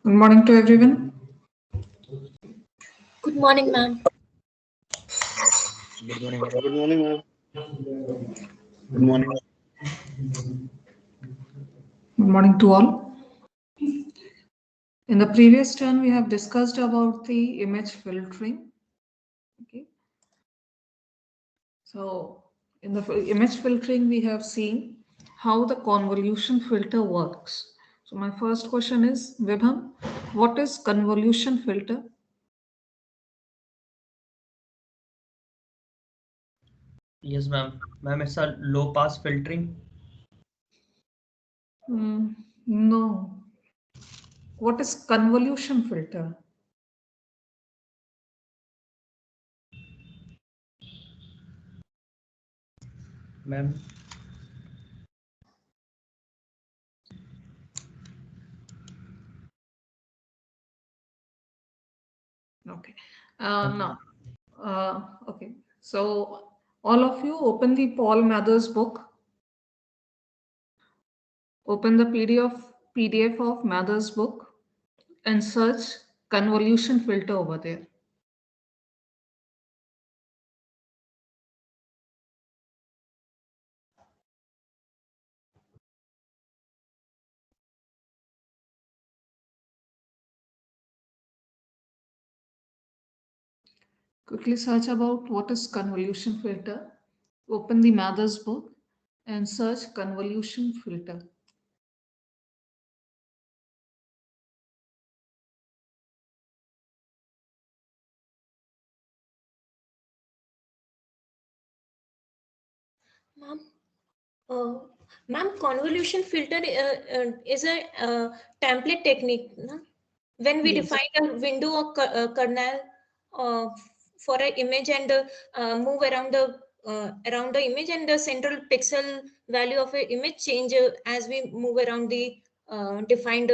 Good morning to everyone. Good morning, ma'am. Good morning, madam. Good morning, ma'am. Good morning. Good morning to all. In the previous turn, we have discussed about the image filtering. Okay. So in the image filtering, we have seen how the convolution filter works. So my first question is, Vibham, what is convolution filter? Yes, ma'am. Ma'am, it's a low pass filtering. No. What is convolution filter? Ma'am, Okay. No. Okay. So all of you open the Paul Mather's book. Open the PDF of Mather's book and search convolution filter over there. Quickly search about what is convolution filter. Open the Mather's book and search convolution filter. Ma'am, uh, ma'am, convolution filter is a template technique. No? When we Yes. define a window or kernel uh, for an image and move around the image, and the central pixel value of an image change as we move around the defined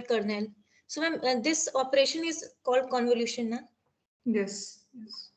kernel. So, ma'am, this operation is called convolution. Na? Yes. Yes.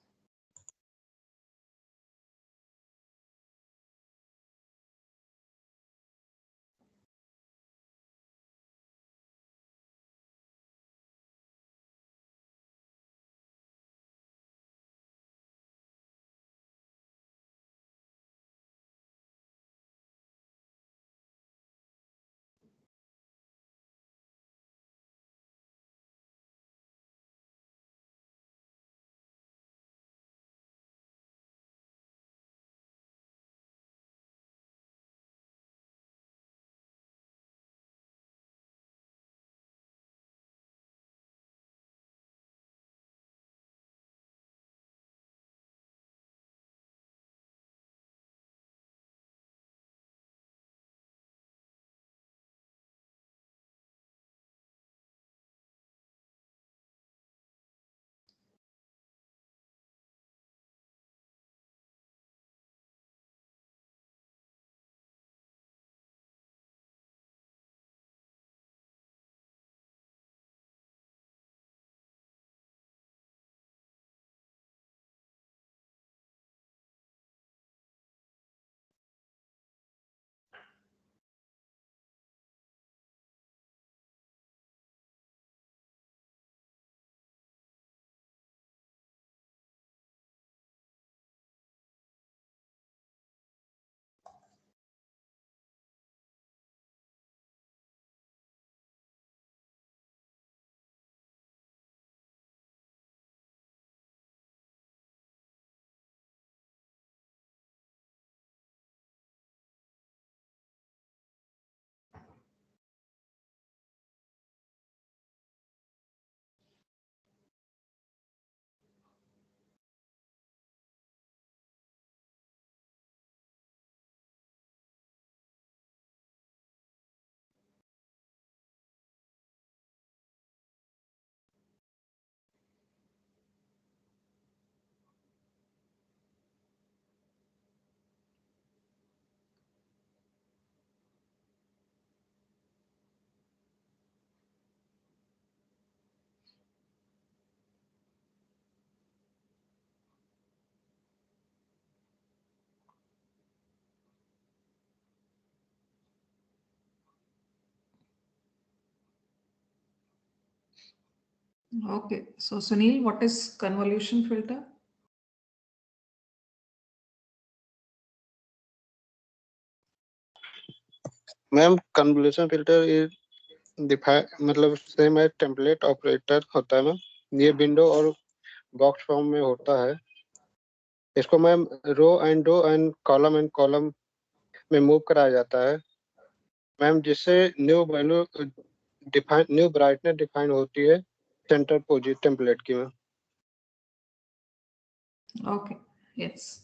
Okay. So Sunil, what is convolution filter? Ma'am convolution filter मतलब same है, template operator होता है ma'am. ये window और box form में होता है। इसको मैम रो एंड कॉलम में मूव कराया जाता है मैम, जिससे new value new brightness define होती है सेंटर पोजीशन टेम्पलेट की ma'am. Okay. Yes.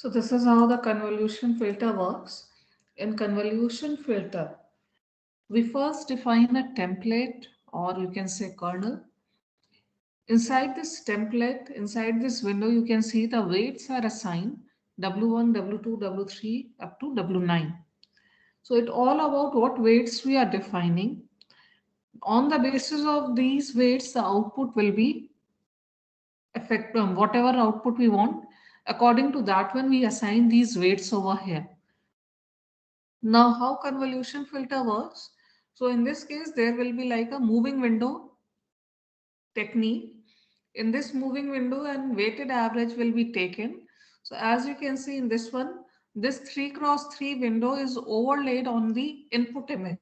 So this is how the convolution filter works. In convolution filter, we first define a template, or you can say kernel. Inside this template, inside this window, you can see the weights are assigned W1, W2, W3 up to W9. So it all about what weights we are defining. On the basis of these weights, the output will be effect whatever output we want. According to that one, we assign these weights over here. Now, how convolution filter works? So in this case, there will be like a moving window technique. In this moving window, and weighted average will be taken. So as you can see in this one, this 3 cross 3 window is overlaid on the input image.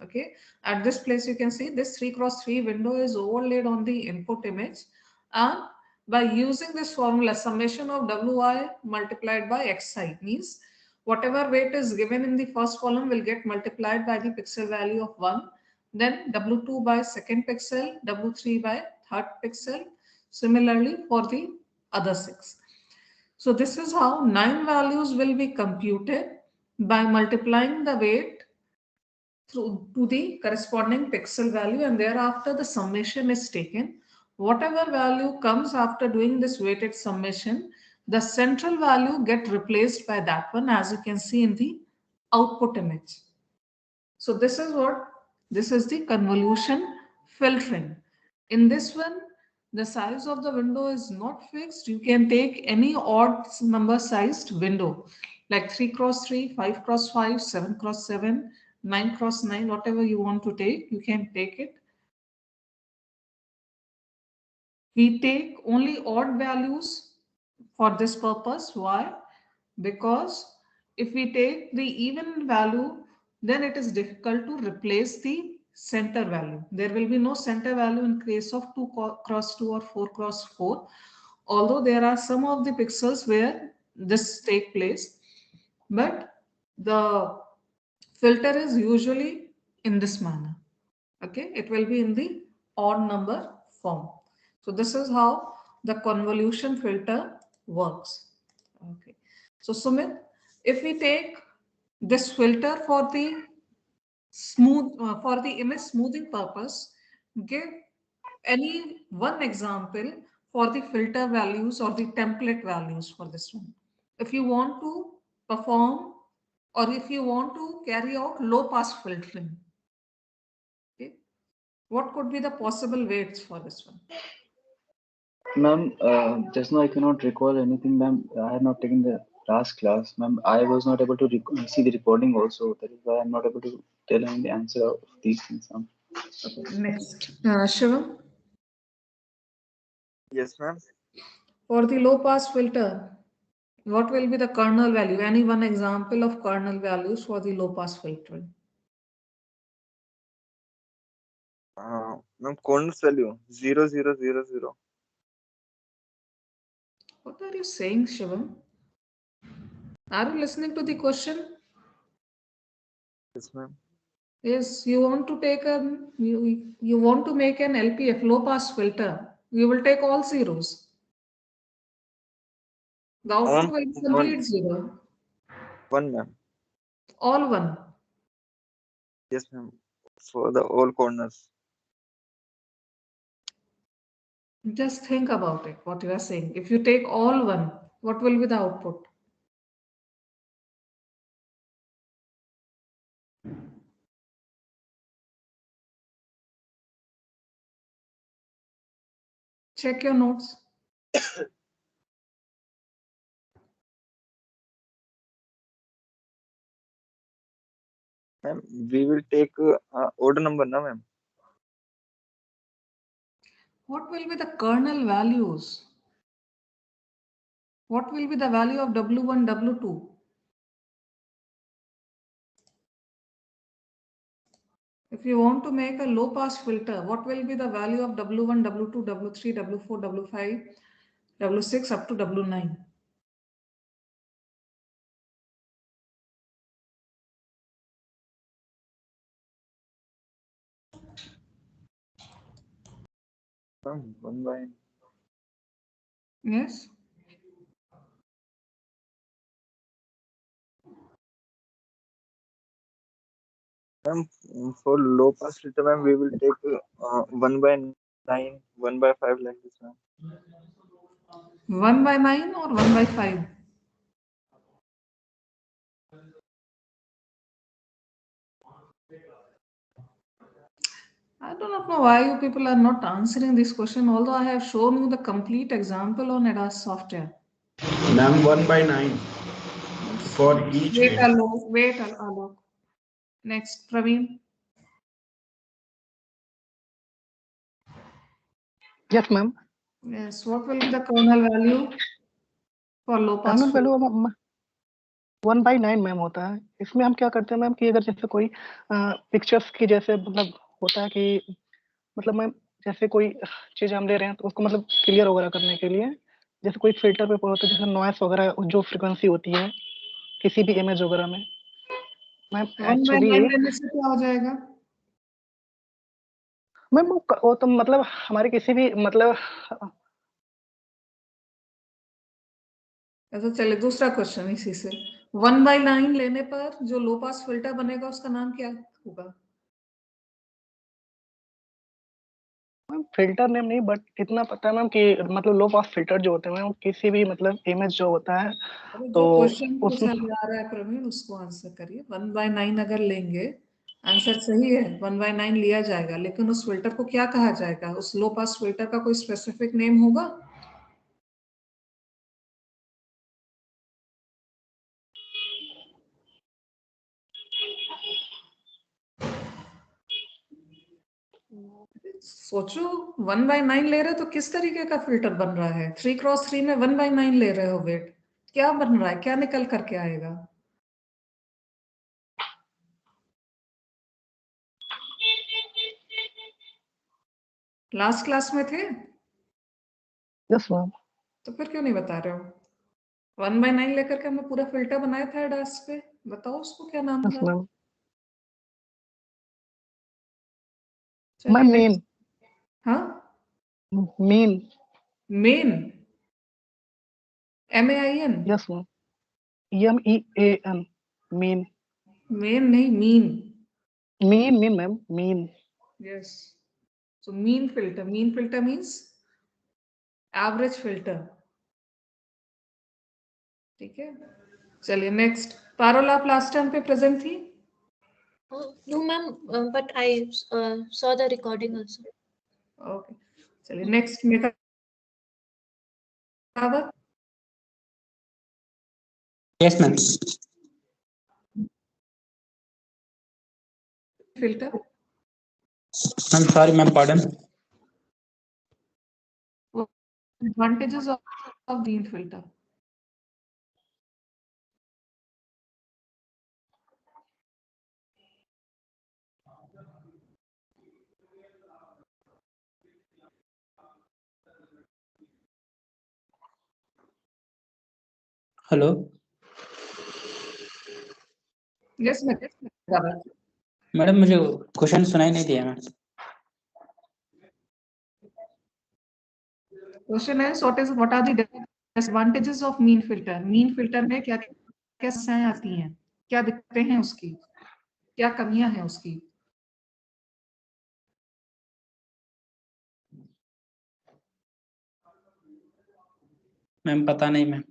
Okay, at this place you can see this 3 cross 3 window is overlaid on the input image, and by using this formula, summation of wi multiplied by xi means whatever weight is given in the first column will get multiplied by the pixel value of 1, then W2 by second pixel, W3 by third pixel. Similarly for the other 6. So this is how 9 values will be computed by multiplying the weight through to the corresponding pixel value, and thereafter the summation is taken. Whatever value comes after doing this weighted summation, the central value get replaced by that one, as you can see in the output image. So this is the convolution filtering. In this one, the size of the window is not fixed. You can take any odd number sized window like 3 cross 3, 5 cross 5, 7 cross 7, 9 cross 9, whatever you want to take, you can take it. We take only odd values for this purpose. Why? Because if we take the even value, then it is difficult to replace the center value. There will be no center value in case of 2 cross 2 or 4 cross 4, although there are some of the pixels where this take place, but the filter is usually in this manner. Okay, it will be in the odd number form. So this is how the convolution filter works. Okay, so Sumit, if we take this filter for the for the image smoothing purpose, give any one example for the filter values or the template values for this one. If you want to perform, or if you want to carry out low pass filtering, okay, what could be the possible weights for this one? Ma'am, just now I cannot recall anything, ma'am. I had not taken the last class, ma'am. I was not able to see the recording also. That is why I'm not able to tell any the answer of these things, ma'am. Okay, next. Shivam, Yes, ma'am. for the low pass filter, what will be the kernel value? Any one example of kernel values for the low pass filtering? Ma'am, Cornell's value 0000. What are you saying, Shivam? Are you listening to the question? Yes, ma'am. Yes, you want to take you want to make an LPF low pass filter. You will take all zeros. The output On will be one, complete zero. one, ma'am. All one. Yes, ma'am. For the all corners. Just think about it, what you are saying. If you take all one, what will be the output? Check your notes. Ma'am, we will take odd number now, ma'am. What will be the kernel values? What will be the value of W1, W2? If you want to make a low pass filter, what will be the value of W1, W2, W3, W4, W5, W6 up to W9? Ma'am, 1 by Yes. ma'am, for low pass filter, ma'am, we will take 1 by 9, 1 by 5 like this, ma'am. 1 by 9 or 1 by 5? I do not know why you people are not answering this question, although I have shown you the complete example on ADAS software. Ma'am, 1 by 9 for each Wait, way. Alok. Wait, Alok. Next, Praveen. Yes, ma'am. Yes, what will be the kernel value for low pass kernel filter? Value 1/9 ma'am होता है। इसमें हम क्या करते हैं ma'am कि अगर जैसे कोई पिक्चर्स की जैसे मतलब होता है कि मतलब मैम जैसे कोई चीज हम ले रहे हैं तो उसको मतलब क्लियर वगैरह करने के लिए जैसे कोई फिल्टर पेपर होता है जैसे नॉइस वगैरह जो फ्रीक्वेंसी होती है किसी भी इमेज वगैरह में मैम 1 by एक्चुअली 9 लेने से क्या हो जाएगा? मैम वो तो मतलब हमारे किसी भी मतलब ऐसा चले दूसरा क्वेश्चन इसी से 1 by 9 लेने पर जो लो पास फिल्टर बनेगा उसका नाम क्या होगा? मैम फिल्टर नेम नहीं बट इतना पता है मैम कि मतलब लो पास फिल्टर जो होते हैं मैम किसी भी मतलब इमेज जो होता है अरे तो जो क्वेश्चन उसमें पूछा जा रहा है प्रवीण उसको आंसर करिए। 1 by 9 अगर लेंगे आंसर सही है 1 by 9 लिया जाएगा, लेकिन उस फिल्टर को क्या कहा जाएगा? उस लो पास फिल्टर का कोई स्पेसिफिक नेम होगा? सोचो 1 by 9 ले रहे हो तो किस तरीके का फिल्टर बन रहा है? 3x3 में 1 by 9 ले रहे हो वेट, क्या बन रहा है? क्या निकल करके आएगा? लास्ट क्लास में थे यस मैम तो फिर क्यों नहीं बता रहे हो? 1 by 9 लेकर के हमने पूरा फिल्टर बनाया था डास पे, बताओ उसको क्या नाम यस था? मैम चलिए मैम नेक्स्ट। मीन हाँ, mean main, MAIN, yes ma'am MEAN mean main नहीं mean. Mean ma'am mean yes, so mean filter means average filter. ठीक है, चलिए नेक्स्ट। पारोल आप लास्ट टाइम पे प्रेजेंट थी? No, ma'am, but I saw the recording also. Okay, चलिए next. मेरा Yes, ma'am. filter, I'm sorry, ma'am. Pardon. advantages of beam filter. Hello. Yes, madam. Madam मुझे question सुनाई नहीं दिया ma'am. Question is what are the disadvantages of mean filter? Mean filter में क्या क्या समस्याएं आती हैं, क्या दिक्कतें हैं उसकी, क्या कमियां हैं उसकी? मैम पता नहीं मैम।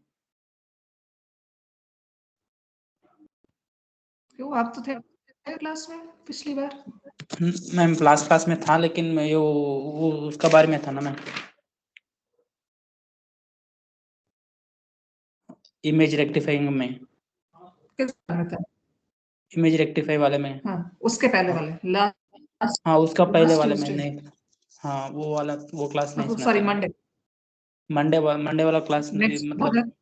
क्यों, आप तो थे क्लास में पिछली बार। मैम लास्ट क्लास में था लेकिन मैं वो उसका बारे में था ना मैम। इमेज रेक्टिफाइंग में, किस में था? इमेज रेक्टिफाई वाले में। हाँ, उसके पहले वाले लास्ट, हाँ उसका पहले वाले में Tuesday। नहीं। हाँ वो वाला, वो क्लास नहीं सुना सॉरी था। मंडे, मंडे वाला क्लास नेक्स्ट मतलब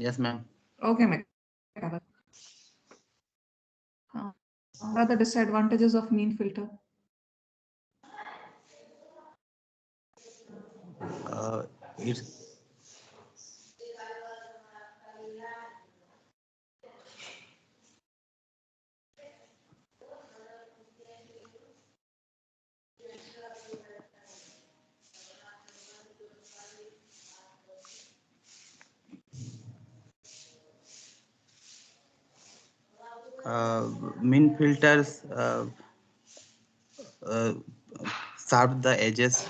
Yes, ma'am. ओके मैं हाँ, what are the disadvantages of mean filter? It's mean filters sharp the edges.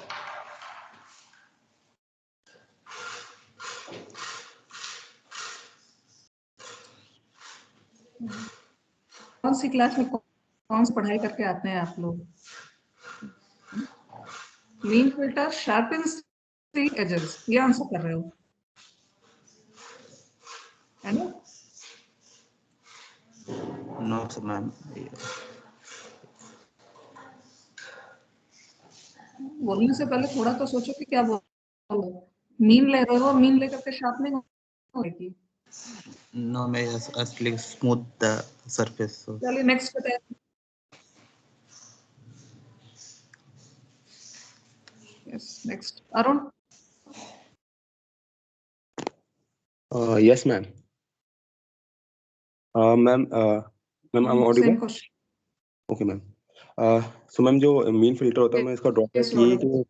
कौन सी क्लास में कौन सी पढ़ाई करके आते हैं आप लोग? Mean filter sharpens the edges, ये आंसर कर रहे हो है ना? No, ma'am. बोलने से पहले थोड़ा तो सोचो कि क्या बोलो। मीन ले रहे हो, मीन लेकर के शार्पनिंग होगी। No, may actually smooth the surface. So. चलिए नेक्स्ट बताइए। Yes next Arun. Yes, ma'am. Ma'am, I'm audible? Same question. Okay, ma'am. So, ma'am जो मीन फिल्टर होता है, मैं इसका ड्रॉबैक ये है कि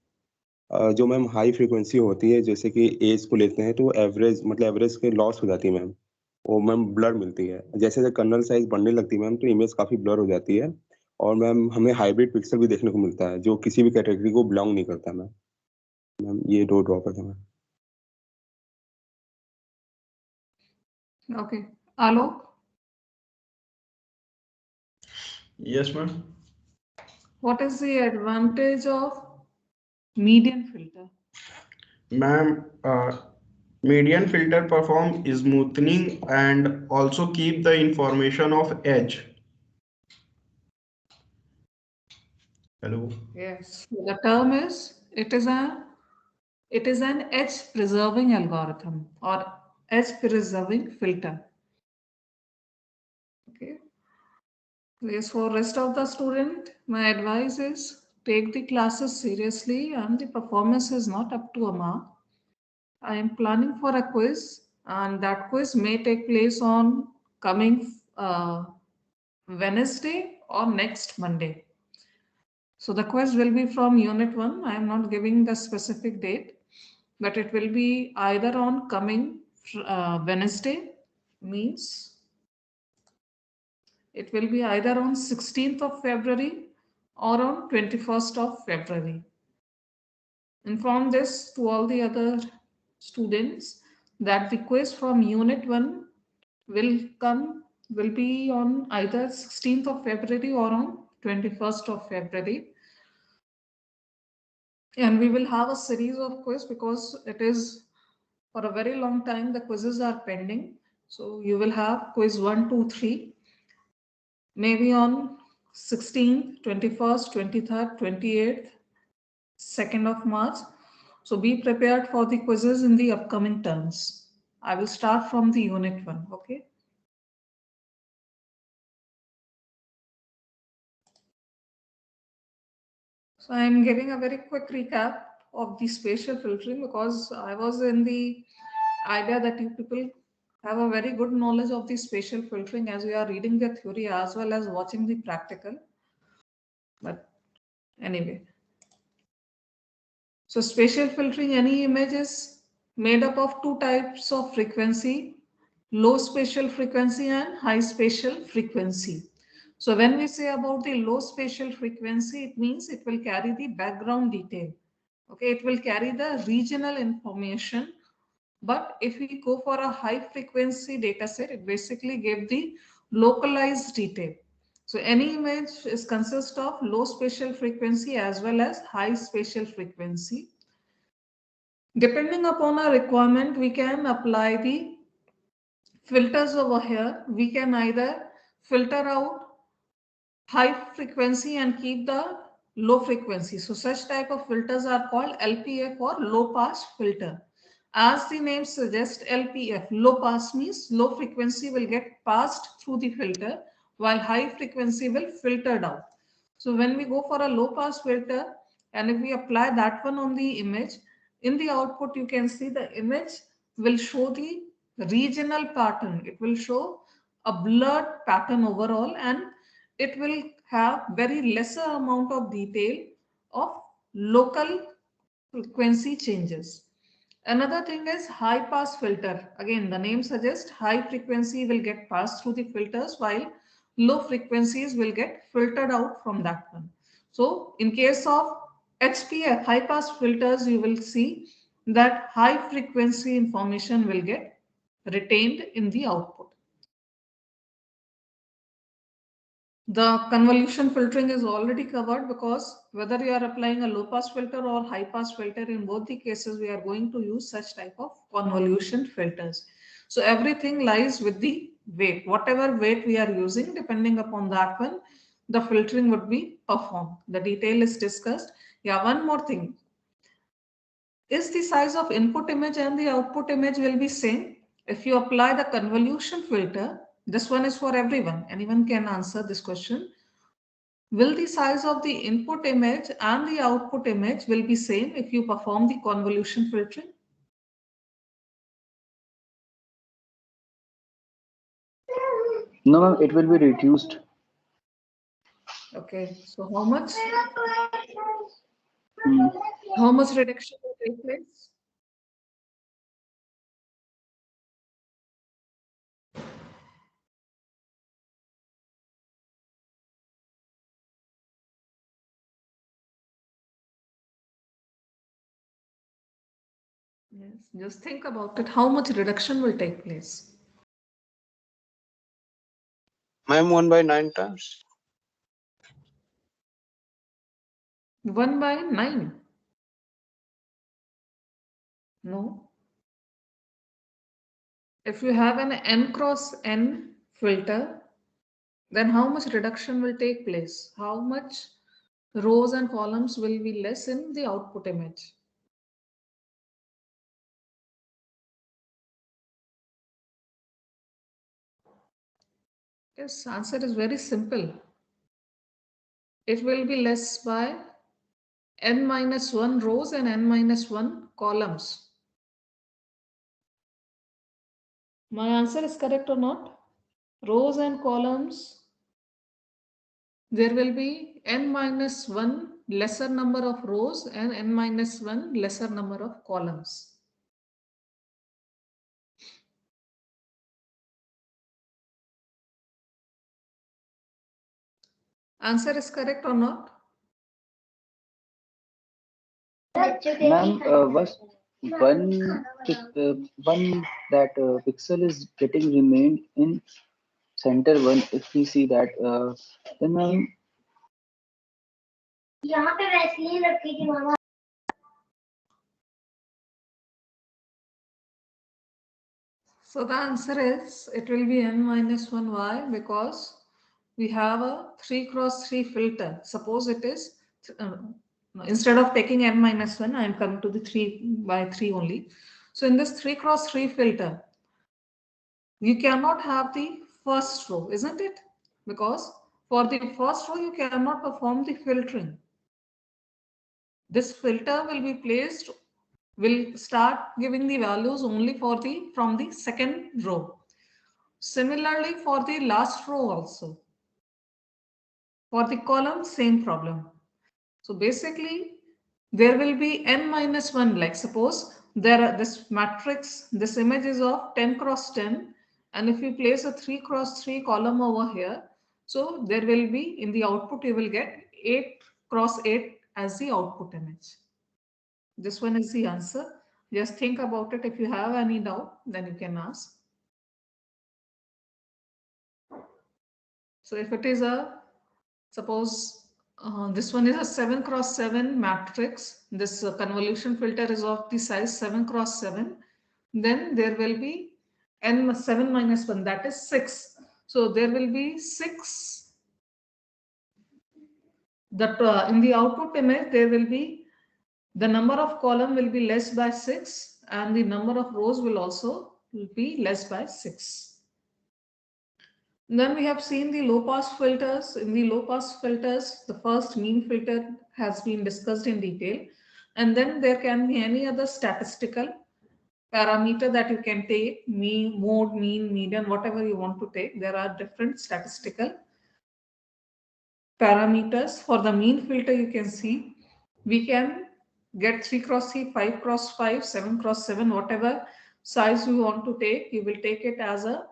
जो मैम हाई फ्रीक्वेंसी होती है, जैसे कि एज को लेते हैं तो एवरेज मतलब एवरेज के लॉस हो जाती है मैम, वो मैम ब्लर मिलती है। जैसे जैसे कर्नल साइज बढ़ने लगती है मैम तो इमेज काफ़ी ब्लर हो जाती है, और मैम हमें हाइब्रिड पिक्सल भी देखने को मिलता है जो किसी भी कैटेगरी को बिलोंग नहीं करता मैम। मैम ये दो ड्रॉबैक है ma'am. Okay Alok. Yes, ma'am. What is the advantage of median filter? Ma'am, median filter perform smoothing and also keep the information of edge. Hello. Yes, the term is it is an edge preserving algorithm or edge preserving filter. Okay. Yes, for rest of the student, my advice is take the classes seriously and the performance is not up to a mark. I am planning for a quiz and that quiz may take place on coming Wednesday or next Monday. So the quiz will be from Unit 1. I am not giving the specific date, but it will be either on coming Wednesday, means it will be either on 16th of February or on 21st of February. Inform this to all the other students that the quiz from Unit 1 will be on either 16th of February or on 21st of February. And we will have a series of quiz because it is for a very long time the quizzes are pending. So you will have quiz 1, 2, 3, maybe on 16th, 21st, 23rd, 28th, 2nd of March. So be prepared for the quizzes in the upcoming terms. I will start from the Unit 1, okay? So I am giving a very quick recap of the spatial filtering because I was in the idea that you people have a very good knowledge of the spatial filtering as we are reading the theory as well as watching the practical. But anyway, so spatial filtering any image is made up of two types of frequency, low spatial frequency and high spatial frequency. So when we say about the low spatial frequency, it means it will carry the background detail. Okay, it will carry the regional information. But if we go for a high frequency data set, it basically gave the localized detail. So any image is consists of low spatial frequency as well as high spatial frequency. Depending upon our requirement, we can apply the filters over here. We can either filter out high frequency and keep the low frequency. So such type of filters are called LPF or low pass filter. As the name suggests, LPF, low pass means low frequency will get passed through the filter while high frequency will filtered out. So when we go for a low pass filter and if we apply that one on the image, in the output you can see the image will show the regional pattern. It will show a blurred pattern overall, and it will have very lesser amount of detail of local frequency changes. Another thing is high pass filter. Again, the name suggests high frequency will get passed through the filters while low frequencies will get filtered out from that one. So in case of HPF, high pass filters, you will see that high frequency information will get retained in the output. The convolution filtering is already covered, because whether you are applying a low pass filter or high pass filter, in both the cases we are going to use such type of convolution filters. So everything lies with the weight. Whatever weight we are using, depending upon that one, the filtering would be performed. The detail is discussed. Yeah, one more thing. Is the size of input image and the output image will be same? If you apply the convolution filter, this one is for everyone. Anyone can answer this question. Will the size of the input image and the output image will be same if you perform the convolution filtering? No, ma'am, it will be reduced. Okay, so how much? Hmm. How much reduction will take place? Yes, just think about it. How much reduction will take place? Ma'am, 1/9 times. 1/9? No. If you have an n cross n filter, then how much reduction will take place? How much rows and columns will be less in the output image? Yes, answer is very simple. It will be less by n-1 rows and n-1 columns. My answer is correct or not? Rows and columns, there will be n-1 lesser number of rows and n-1 lesser number of columns. Answer is correct or not? Ma'am, was one that pixel is getting remained in center one. If we see that, then ma'am. So the answer is it will be n-1. Why? Because we have a 3x3 filter. Suppose it is instead of taking n-1, I am coming to the 3/3 only. So in this 3x3 filter, you cannot have the first row, isn't it? Because for the first row, you cannot perform the filtering. This filter will be placed, will start giving the values only for the from the second row. Similarly, for the last row also. For the column, same problem. So basically, there will be n-1. Like suppose there are this matrix, this image is of 10x10, and if you place a 3x3 column over here, so there will be in the output you will get 8x8 as the output image. This one is the answer. Just think about it. If you have any doubt, then you can ask. So if it is a Suppose this one is a 7 cross 7 matrix. This convolution filter is of the size 7 cross 7. Then there will be n 7 minus 1, that is 6. So there will be 6. That in the output image there will be the number of column will be less by 6 and the number of rows will also be less by 6. Then we have seen the low pass filters. In the low pass filters, the first mean filter has been discussed in detail. And then there can be any other statistical parameter that you can take, mean, mode, mean, median, whatever you want to take. There are different statistical parameters. For the mean filter, you can see we can get 3 cross 3, 5 cross 5, 7 cross 7, whatever size you want to take, you will take it as a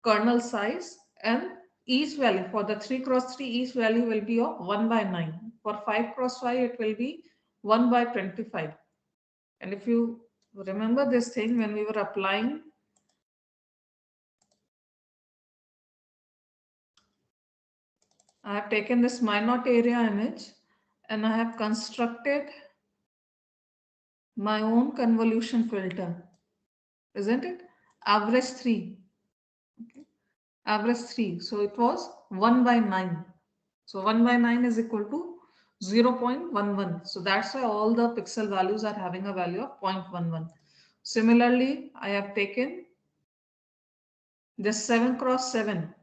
kernel size, and each value for the 3 cross 3 each value will be of 1 by 9. For 5 cross 5 it will be 1 by 25. And if you remember this thing, when we were applying I have taken this minot area image and I have constructed my own convolution filter, isn't it? Average 3. Okay. Average 3. So it was 1 by 9. So 1 by 9 is equal to 0.11. So that's why all the pixel values are having a value of 0.11. Similarly, I have taken this 7 cross 7.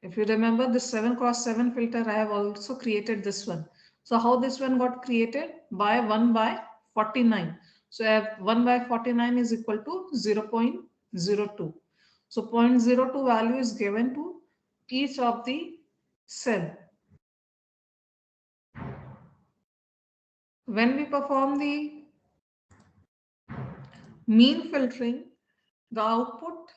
If you remember this 7 cross 7 filter, I have also created this one. So how this one got created? By 1 by 49. So I have 1 by 49 is equal to 0.02. So 0.02 value is given to each of the cell. When we perform the mean filtering, the output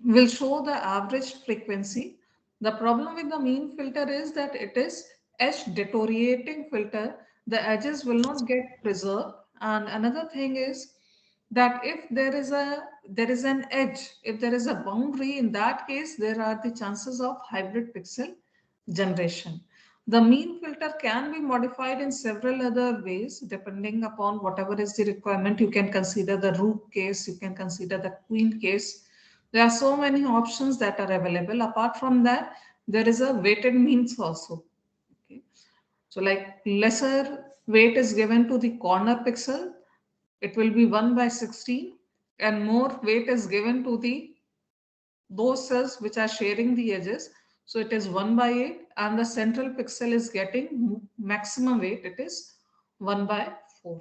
will show the average frequency. The problem with the mean filter is that it is edge deteriorating filter. The edges will not get preserved. And another thing is that if there is an edge, if there is a boundary, in that case there are the chances of hybrid pixel generation. The mean filter can be modified in several other ways depending upon whatever is the requirement. You can consider the root case, you can consider the queen case. There are so many options that are available. Apart from that, there is a weighted means also. Okay. So like lesser weight is given to the corner pixel, it will be 1 by 16, and more weight is given to the those cells which are sharing the edges. So it is 1 by 8, and the central pixel is getting maximum weight, it is 1 by 4.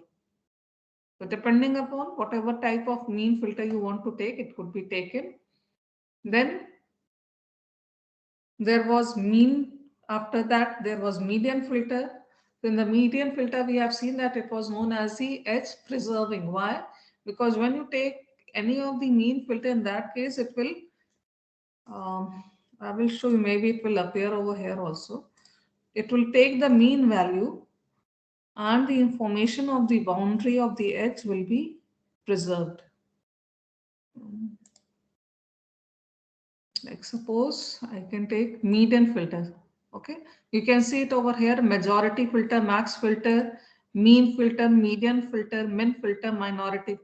So depending upon whatever type of mean filter you want to take, it could be taken. Then there was mean, after that there was median filter. In the median filter we have seen that it was known as the edge preserving. Why? Because when you take any of the mean filter, in that case it will I will show you, maybe it will appear over here also. It will take the mean value and the information of the boundary of the edge will be preserved. Like suppose I can take median filter. Okay, you can see it over here: majority filter, max filter, mean filter, median filter, min filter, minority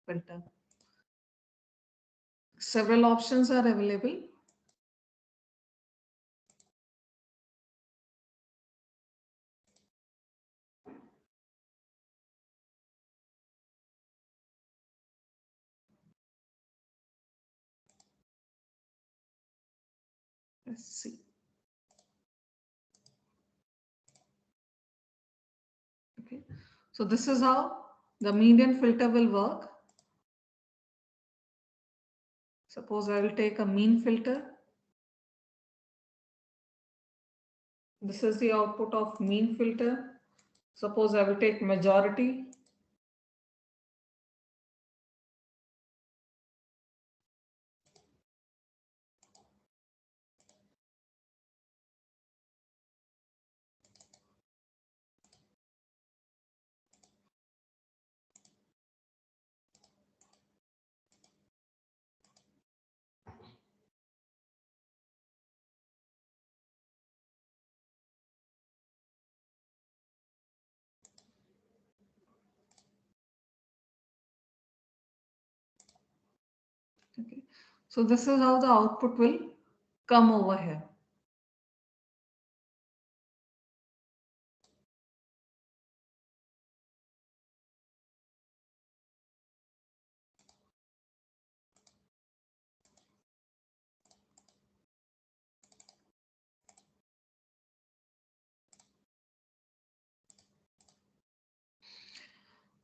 filter. Several options are available. Let's see. Okay, so this is how the median filter will work. Suppose I will take a mean filter. This is the output of mean filter. Suppose I will take majority. So this is how the output will come over here.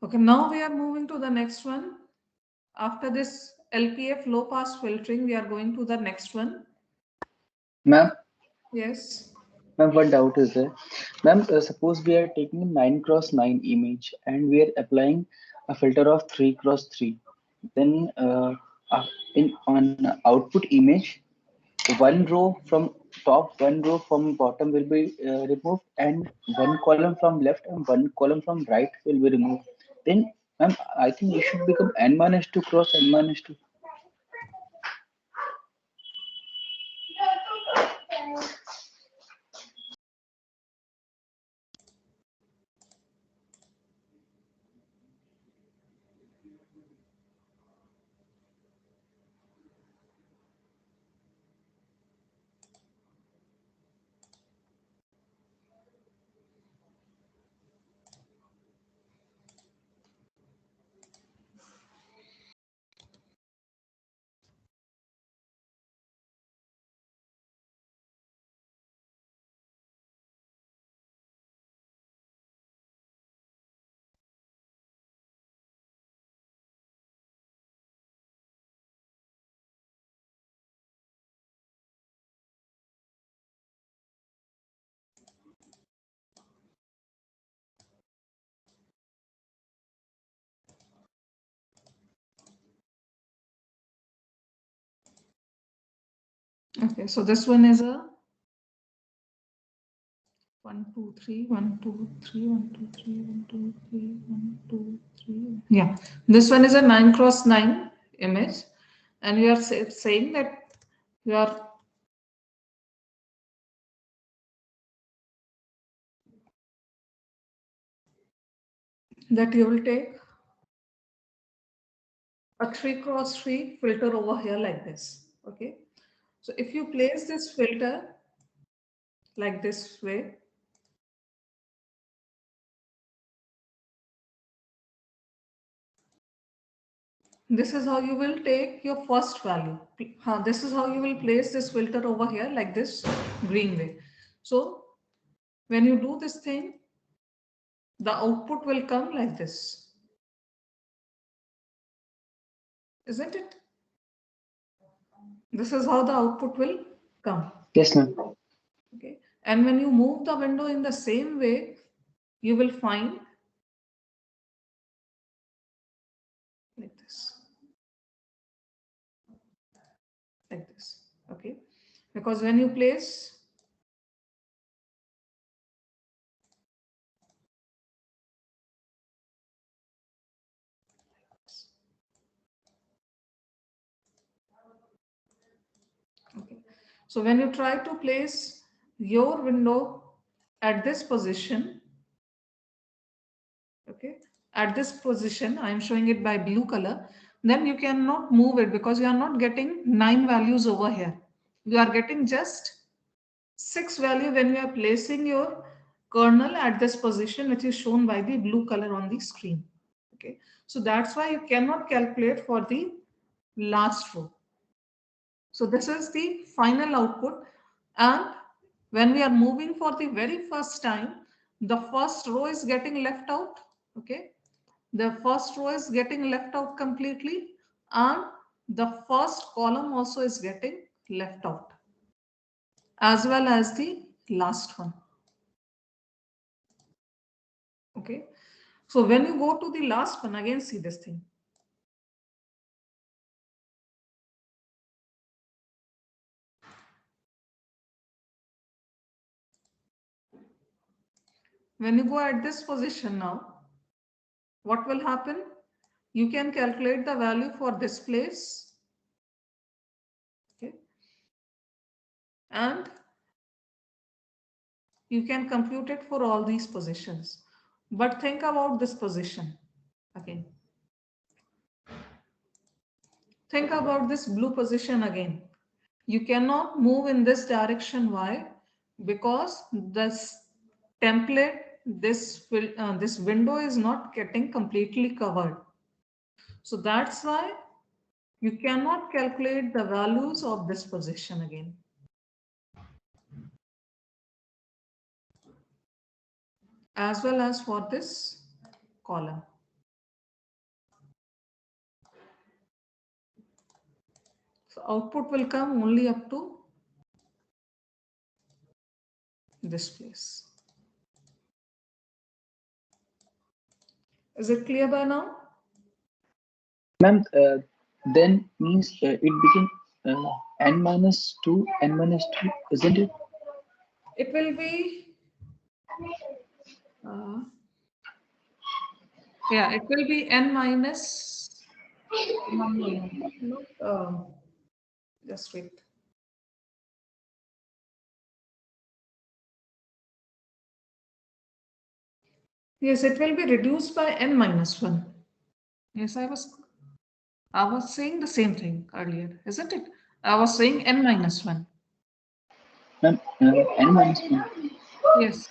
Okay, now we are moving to the next one. After this LPF low pass filtering, we are going to the next one. Ma'am? Yes. Ma'am, what doubt is there? Ma'am, suppose we are taking a 9x9 image and we are applying a filter of 3x3. Then on output image, one row from top, one row from bottom will be removed, and one column from left and one column from right will be removed. Then, ma'am, I think it should become n minus 2 cross n minus 2. Okay, so this one is a 1, 2, 3, 1, 2, 3, 1, 2, 3, 1, 2, 3, 1, 2, 3. Yeah, this one is a 9x9 image, and you are saying that you are you will take a 3x3 filter over here like this. Okay, so if you place this filter like this way, this is how you will take your first value. This is how you will place this filter over here like this green way. So when you do this thing, the output will come like this. Isn't it? This is how the output will come. Yes, ma'am. Okay. And when you move the window in the same way, you will find like this. Like this. Okay. Because when you place okay. So when you try to place your window at this position, okay, at this position, I am showing it by blue color, then you cannot move it because you are not getting 9 values over here. You are getting just 6 value when you are placing your kernel at this position, which is shown by the blue color on the screen. Okay, so that's why you cannot calculate for the last row. So this is the final output, and when we are moving for the very first time, the first row is getting left out. Okay, the first row is getting left out completely, and the first column also is getting left out, as well as the last one. Okay, so when you go to the last one, again see this thing. When you go at this position now, what will happen? You can calculate the value for this place. Okay, and you can compute it for all these positions. But think about this position again. Think about this blue position again. You cannot move in this direction. Why? Because this template, this window is not getting completely covered. So that's why you cannot calculate the values of this position again. As well as for this column. So output will come only up to this place. Is it clear by now? Ma'am, then means it became n minus 2, n minus 2, isn't it? It will be, yeah, it will be n minus, no, just wait. Yes, it will be reduced by n minus 1. Yes, I was saying the same thing earlier, isn't it? I was saying n minus 1. Ma'am, n minus 1. Yes.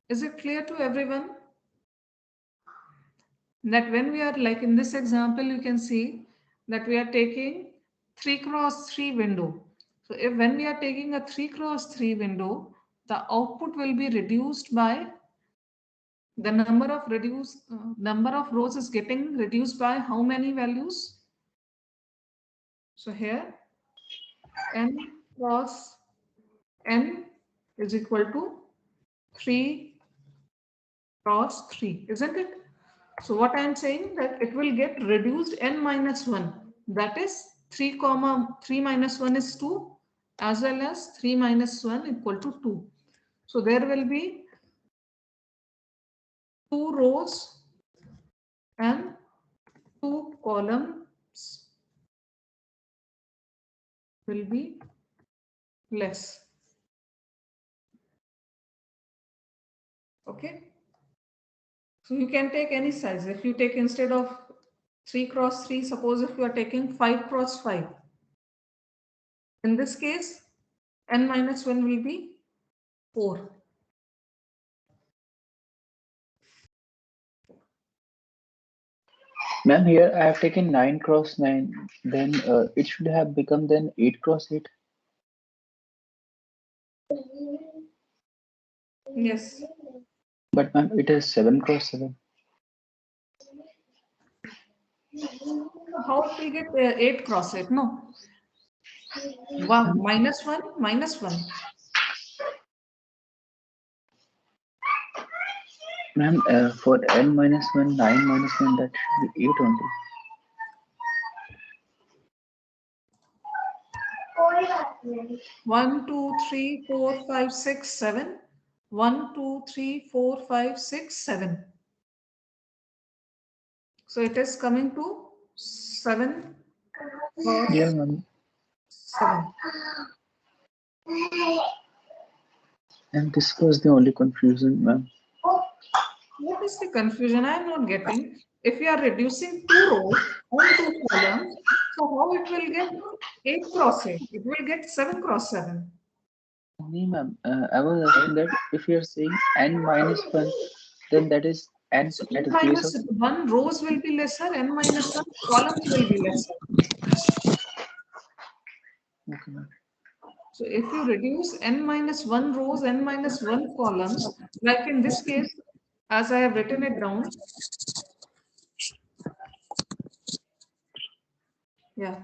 Is it clear to everyone? That when we are like in this example, you can see that we are taking 3x3 window. So if when we are taking a 3x3 window, the output will be reduced by the number of rows is getting reduced by how many values? So here n cross n is equal to 3 cross 3, isn't it? So what I am saying that it will get reduced n minus 1. That is 3 minus 1 is 2, as well as 3 minus 1 equal to 2. So there will be 2 rows and 2 columns will be less. Okay. So you can take any size. If you take instead of 3 cross 3, suppose if you are taking 5 cross 5. In this case, n minus 1 will be 4. Ma'am, here I have taken 9 cross 9. Then it should have become then 8 cross 8. Yes. But ma'am, it is 7 cross 7. How it will get 8 cross 8? No. 1 minus 1 minus 1. Ma'am, for n minus 1, 9 minus 1, that should be 8 only. 1, 2, 3, 4, 5, 6, 7. 1, 2, 3, 4, 5, 6, 7. So it is coming to 7 cross Yeah, ma'am. 7. And this was the only confusion, ma'am. What is the confusion? I am not getting. If you are reducing 2 rows and 2 columns, so how it will get 8 cross 8? It will get 7 cross 7. No, ma'am. I was asking that if you are saying n minus 1, then that is n So at n the place minus of. 1 rows will be lesser, n minus 1 columns will be lesser. Okay, ma'am. So if you reduce n minus 1 rows, n minus 1 columns, like in this case, as I have written it down. Yeah.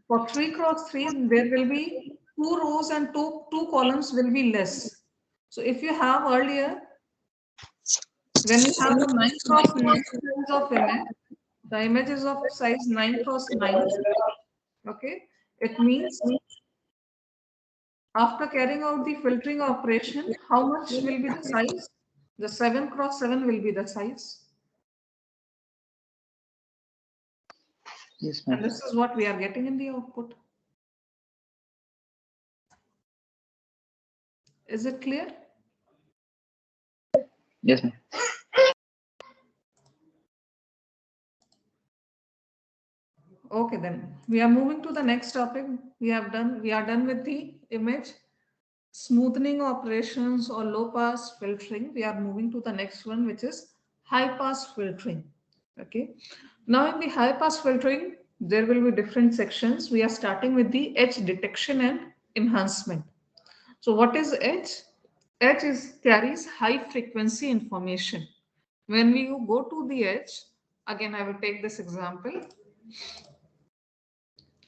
For 3 cross 3, there will be 2 rows and two columns will be less. So if you have earlier, when you have a 9 cross 9 size of image, the image is of size 9 cross 9. Okay. It means after carrying out the filtering operation, how much will be the size? The 7 cross 7 will be the size. Yes, ma'am. And this is what we are getting in the output. Is it clear? Yes, ma'am. Okay, then we are moving to the next topic. We are done with the image smoothing operations or low pass filtering. We are moving to the next one, which is high pass filtering. Okay. Now in the high pass filtering, there will be different sections. We are starting with the edge detection and enhancement. So what is edge? Edge carries high frequency information. When we go to the edge, again I will take this example.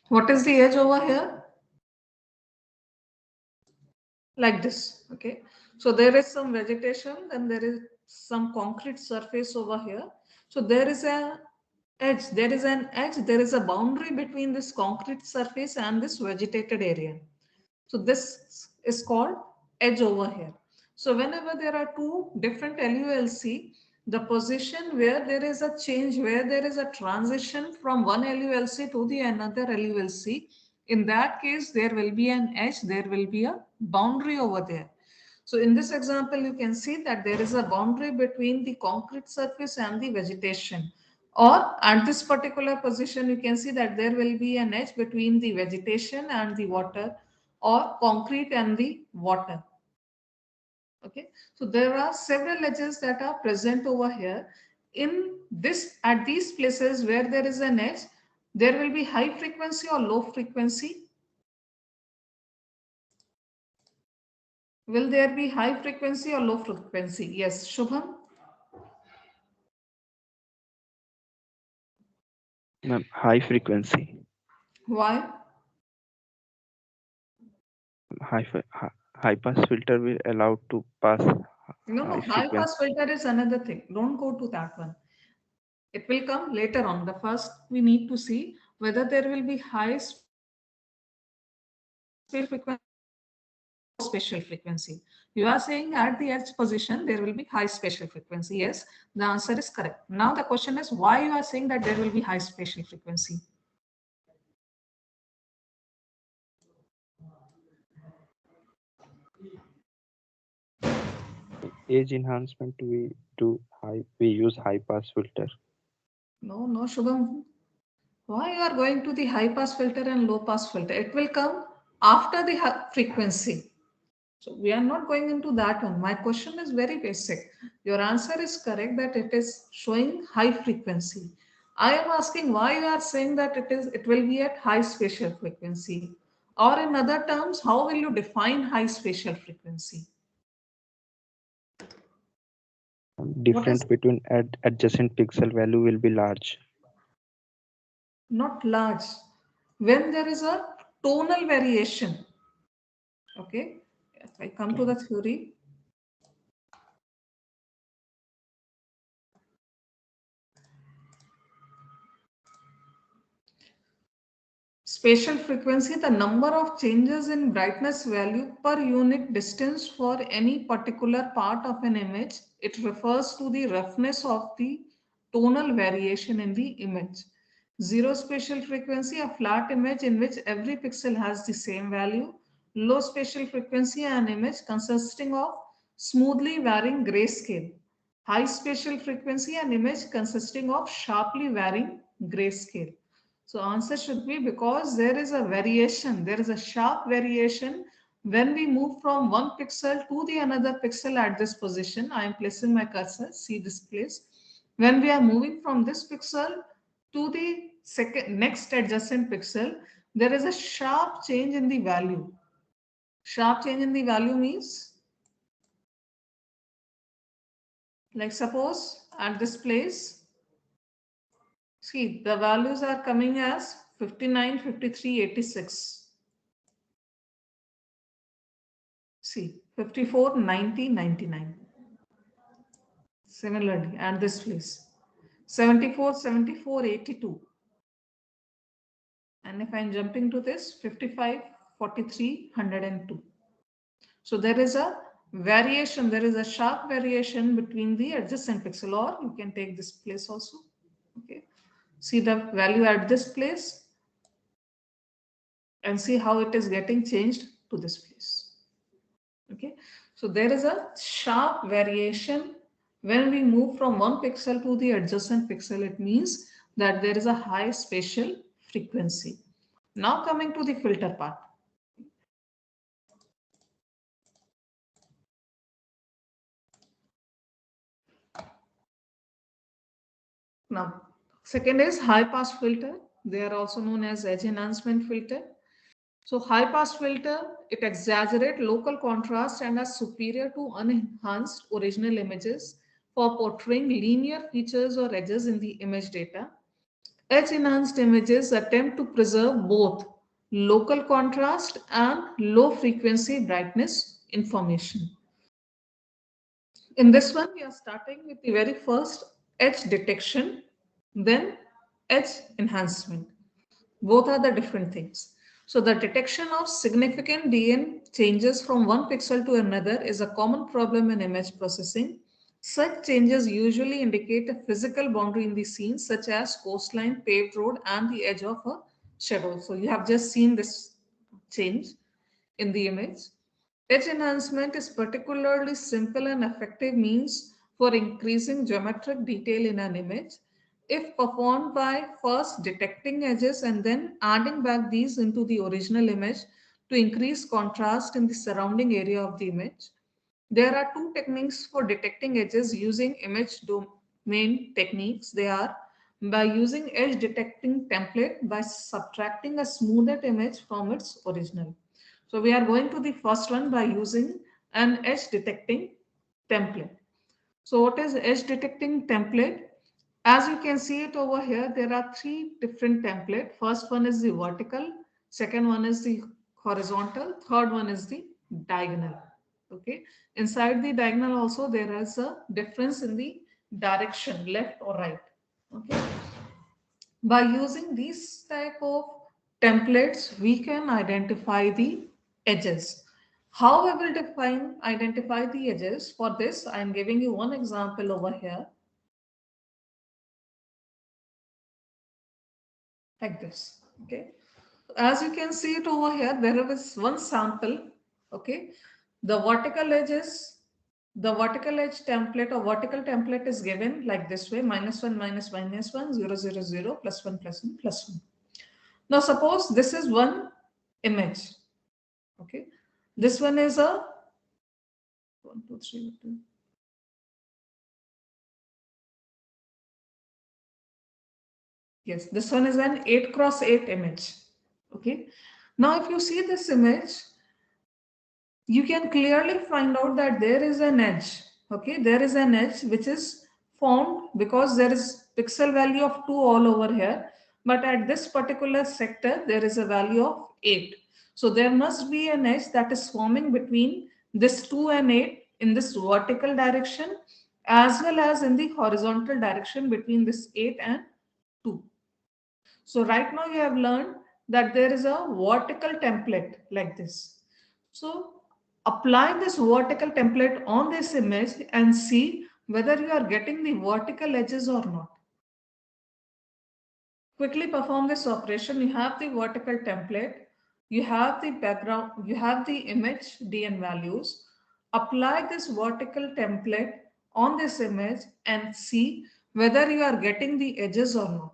What is the edge over here? Like this. Okay. So there is some vegetation, then there is some concrete surface over here. So there is an edge, there is a boundary between this concrete surface and this vegetated area. So this is called edge over here. So whenever there are two different LULC, the position where there is a change, where there is a transition from one LULC to the another LULC, in that case, there will be an edge, there will be a boundary over there. So in this example, you can see that there is a boundary between the concrete surface and the vegetation. Or at this particular position, you can see that there will be an edge between the vegetation and the water, or concrete and the water. Okay, so there are several edges that are present over here. In this, at these places where there is an edge, there will be high frequency or low frequency. Will there be high frequency or low frequency? Yes, Shubham. Ma'am, high frequency. Why? High pass filter will allow to pass No, high pass filter is another thing. Don't go to that one. It will come later on. The first we need to see whether there will be high spatial frequency or low spatial frequency. You are saying at the edge position there will be high spatial frequency. Yes, the answer is correct. Now the question is why you are saying that there will be high spatial frequency. edge enhancement we use high pass filter. No, Shubham. Why you are going to the high pass filter and low pass filter? It will come after the frequency. So we are not going into that one. My question is very basic. Your answer is correct that it is showing high frequency. I am asking why you are saying that it will be at high spatial frequency. Or in other terms, how will you define high spatial frequency? Difference between adjacent pixel value will be large. Not large. When there is a tonal variation. Okay. If I come to the theory. Spatial frequency, the number of changes in brightness value per unit distance for any particular part of an image. It refers to the roughness of the tonal variation in the image. Zero spatial frequency, a flat image in which every pixel has the same value. Low spatial frequency, an image consisting of smoothly varying grayscale. High spatial frequency, an image consisting of sharply varying grayscale. So answer should be because there is a variation, there is a sharp variation when we move from one pixel to the another pixel at this position. I am placing my cursor, see this place. When we are moving from this pixel to the next adjacent pixel, there is a sharp change in the value. Sharp change in the value means, like suppose at this place, see the values are coming as 59, 53, 86. See 54, 90, 99. Similarly at this place 74, 74, 82. And if I'm jumping to this 55, 43, 102. So there is a variation, there is a sharp variation between the adjacent pixel, or you can take this place also. Okay. See the value at this place and see how it is getting changed to this place. Okay. So there is a sharp variation when we move from one pixel to the adjacent pixel. It means that there is a high spatial frequency. Now coming to the filter part. Now, second is high pass filter. They are also known as edge enhancement filter. So high pass filter, it exaggerates local contrast and are superior to unenhanced original images for portraying linear features or edges in the image data. Edge enhanced images attempt to preserve both local contrast and low frequency brightness information. In this one, we are starting with the very first edge detection, then edge enhancement. Both are the different things. So the detection of significant DN changes from one pixel to another is a common problem in image processing. Such changes usually indicate a physical boundary in the scene, such as coastline, paved road, and the edge of a shadow. So you have just seen this change in the image. Edge enhancement is particularly simple and effective means for increasing geometric detail in an image. If performed by first detecting edges and then adding back these into the original image to increase contrast in the surrounding area of the image. There are two techniques for detecting edges using image domain techniques. They are by using edge detecting template by subtracting a smoothed image from its original. So we are going to the first one by using an edge detecting template. So what is edge detecting template? As you can see it over here, there are three different templates. First one is the vertical, second one is the horizontal, third one is the diagonal. Okay. Inside the diagonal also there is a difference in the direction, left or right. Okay. By using these type of templates, we can identify the edges. How I will identify the edges? For this, I am giving you one example over here. Like this. Okay. As you can see it over here, there is one sample. Okay. The vertical edges, the vertical edge template or vertical template is given like this way: -1, -1, 0, 0, 0, +1, +1, +1. Now suppose this is one image. Okay. This one is a 1, 2, 3, 2. Yes, this one is an 8x8 image. Okay. Now if you see this image, you can clearly find out that there is an edge. Okay, there is an edge which is formed because there is pixel value of 2 all over here, but at this particular sector there is a value of 8. So there must be an edge that is forming between this 2 and 8 in this vertical direction as well as in the horizontal direction between this 8 and 2. So right now you have learned that there is a vertical template like this. So apply this vertical template on this image and see whether you are getting the vertical edges or not. Quickly perform this operation. You have the vertical template, you have the background, you have the image DN values. Apply this vertical template on this image and see whether you are getting the edges or not.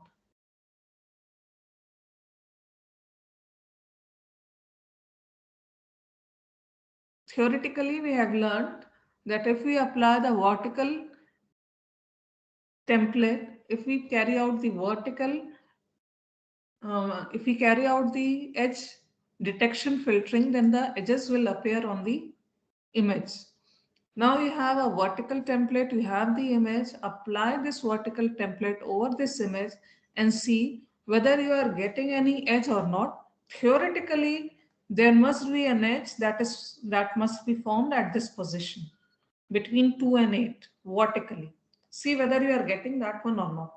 Theoretically, we have learned that if we apply the vertical template, if we carry out the edge detection filtering, then the edges will appear on the image. Now you have a vertical template, you have the image, apply this vertical template over this image and see whether you are getting any edge or not. Theoretically, there must be an edge that must be formed at this position between 2 and 8 vertically. See whether you are getting that one or not.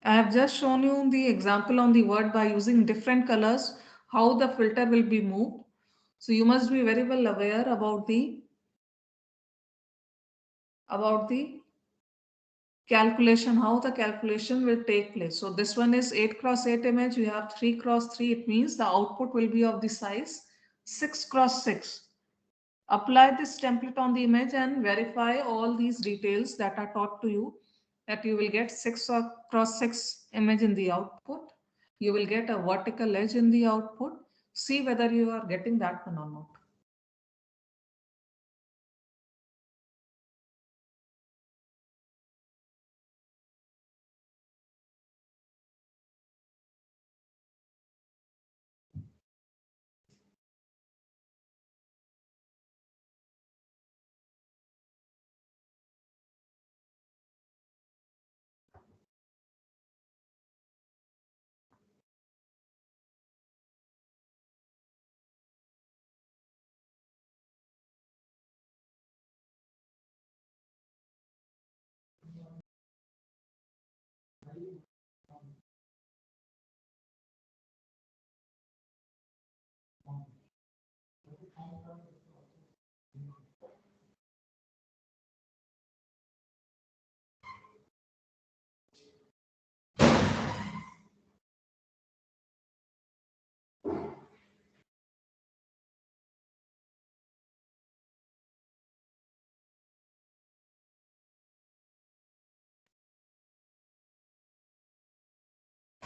I have just shown you the example on the word by using different colors, how the filter will be moved. So you must be very well aware about the calculation, how the calculation will take place. So this one is 8x8 image. You have 3x3. It means the output will be of the size 6x6. Apply this template on the image and verify all these details that are taught to you. that you will get 6 or cross 6 image in the output. You will get a vertical edge in the output. See whether you are getting that one or not.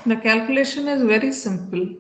The calculation is very simple.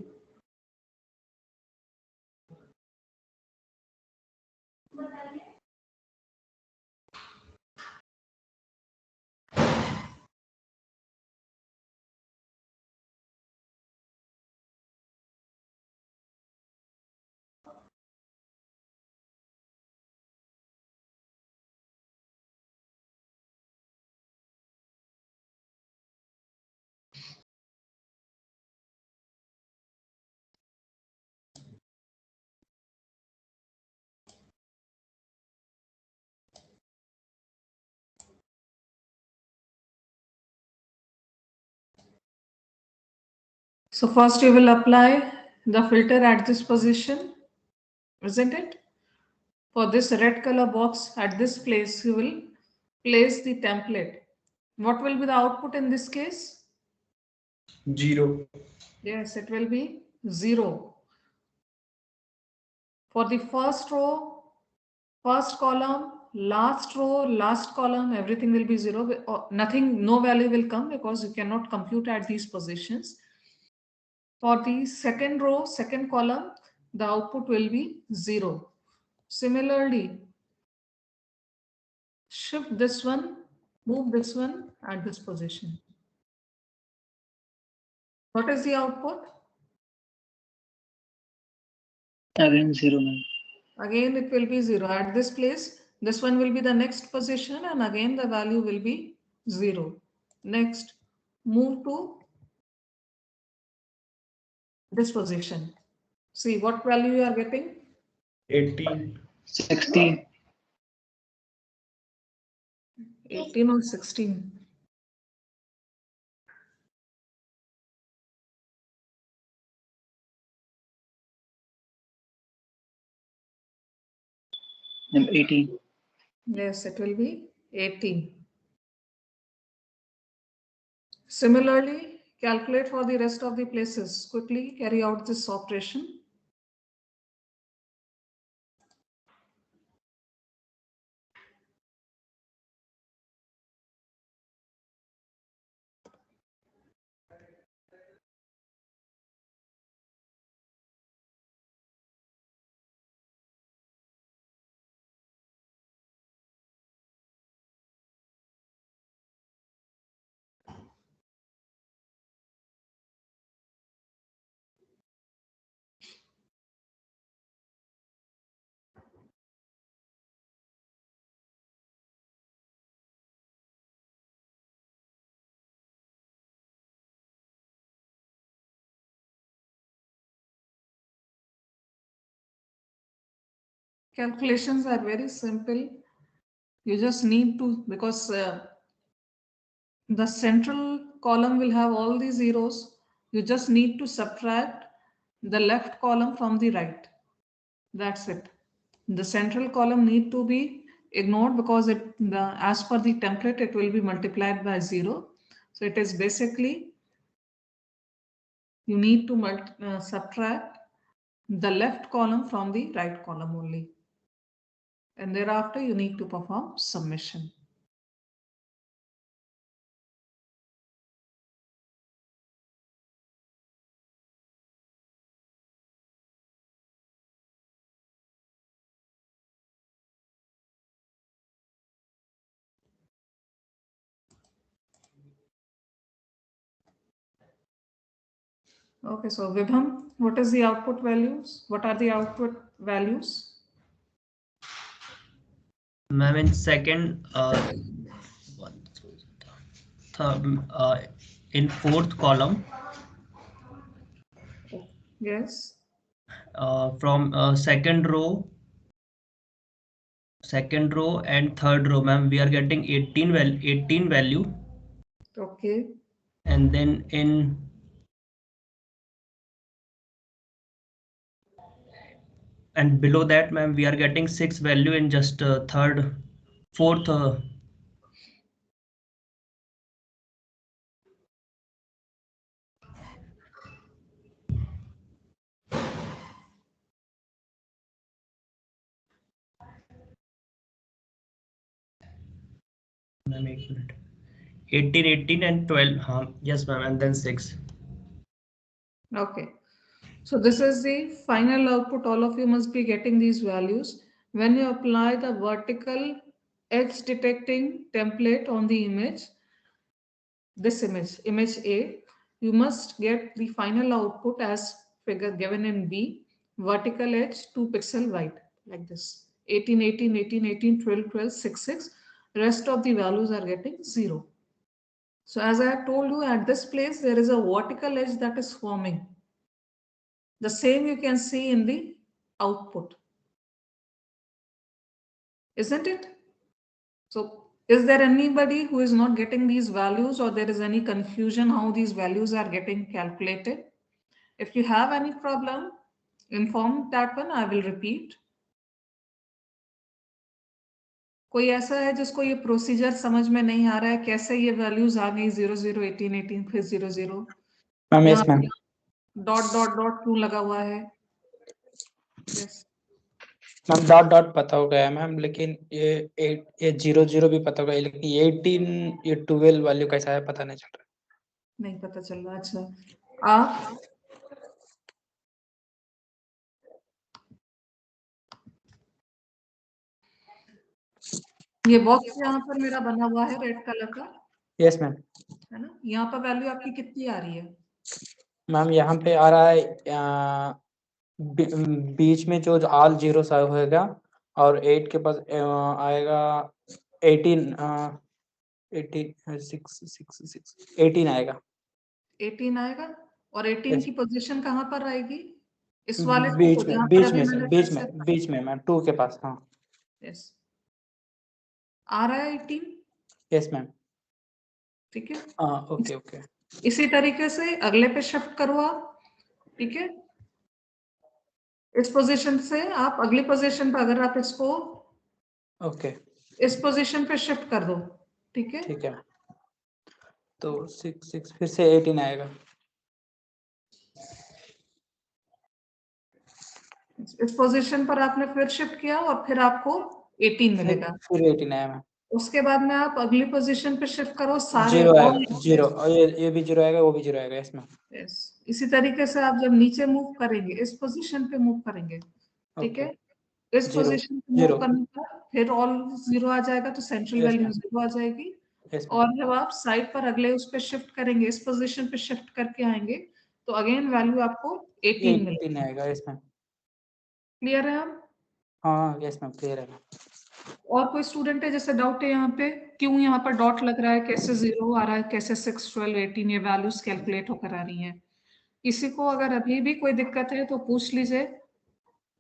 So first you will apply the filter at this position, isn't it? For this red color box at this place, you will place the template. What will be the output in this case? 0. Yes, it will be 0. For the first row, first column, last row, last column, everything will be 0. Nothing, no value will come because you cannot compute at these positions. For the second row, second column, the output will be 0. Similarly, shift this one, move this one at this position. What is the output? Again 0, ma'am. Again it will be 0 at this place. This one will be the next position and again the value will be 0. Next, move to this position. See what value you are getting? 18. 16. 18 or 16. And 18. Yes, it will be 18. Similarly, calculate for the rest of the places. Quickly carry out this operation. Calculations are very simple. You just need to, because the central column will have all the zeros. You just need to subtract the left column from the right. That's it. The central column need to be ignored because as per the template, it will be multiplied by 0. So it is basically, you need to subtract the left column from the right column only. And thereafter, you need to perform submission. Okay, so Vibham, what is the output values? What are the output values? Ma'am, in second, in fourth column, Yes. from second row and third row, ma'am, we are getting 18 value, Okay. and then in and below that, ma'am, we are getting 6 value in just fourth. Ma'am, 18, 18 and 12. Yes, ma'am, and then 6. Okay. So this is the final output. All of you must be getting these values. When you apply the vertical edge detecting template on the image, this image A, you must get the final output as figure given in B, vertical edge 2 pixel wide, like this. 18, 18, 18, 18, 12, 12, 6, 6. Rest of the values are getting 0. So as I have told you, at this place, there is a vertical edge that is forming. The same you can see in the output. Isn't it? So is there anybody who is not getting these values, or there is any confusion how these values are getting calculated? If you have any problem, inform that one. I will repeat. कोई ऐसा है जिसको ये procedure समझ में नहीं आ रहा है, कैसे ये वैल्यूज आ गई 0 0 18 18 फिर 0 0? Ma'am yes ma'am. Dot dot dot क्यों लगा हुआ है? यस मैम डॉट डॉट पता हो गया मैम, लेकिन ये 0 0 भी पता हो गया, लेकिन 18 ये 12 वैल्यू कैसा है पता नहीं चल रहा। नहीं पता चल रहा। अच्छा, आप ये बॉक्स यहाँ पर मेरा बना हुआ है रेड कलर का। Yes ma'am. है ना? यहाँ पर वैल्यू आपकी कितनी आ रही है? मैम यहाँ पे आ रहा है बीच में जो ऑल 0 सा होगा, और 8 के पास आएगा 18 18 आएगा। 18 आएगा, और 18 Yes. की पोजीशन कहाँ पर आएगी? इस वाले बीच में, जहाँ पर बीच अभी में मैंने सर, cursor रखा। बीच में मैम 2 के पास। हाँ यस, आ रहा है 18। Yes ma'am. ठीक है, हाँ ओके ओके। इसी तरीके से अगले पे शिफ्ट करो आप। ठीक है, इस पोजीशन से आप अगली पोजीशन पर, अगर आप इसको ओके इस पोजीशन पे शिफ्ट कर दो। ठीक है, ठीक है, तो 6 6 फिर से 18 आएगा। इस पोजीशन पर आपने फिर शिफ्ट किया और फिर आपको 18 मिलेगा। फिर 18 आया मैम। उसके बाद में आप अगली पोजीशन पे शिफ्ट करो, सारे 0 आएगा, 0 और ये भी 0 आएगा, वो भी 0 आएगा इसमें। यस, इसी तरीके से आप जब नीचे मूव करेंगे, इस पोजीशन पे मूव करेंगे। ठीक है, इस पोजीशन पे मूव करने पर फिर ऑल 0 आ जाएगा, तो सेंट्रल वैल्यू 0 आ जाएगी। और जब आप साइड पर अगले उस पे शिफ्ट करेंगे, इस पोजीशन पे शिफ्ट करके आएंगे, तो अगेन वैल्यू आपको 18 मिलेगा। आएगा इसमें। क्लियर है आप? हाँ यस मैम क्लियर है। और कोई स्टूडेंट है जैसे डाउट है यहाँ पे, क्यों यहाँ पर डॉट लग रहा है, कैसे 0 आ रहा है, कैसे 6 12 18 ये वैल्यूज कैलकुलेट होकर आ रही हैं? किसी को अगर अभी भी कोई दिक्कत है तो पूछ लीजिए,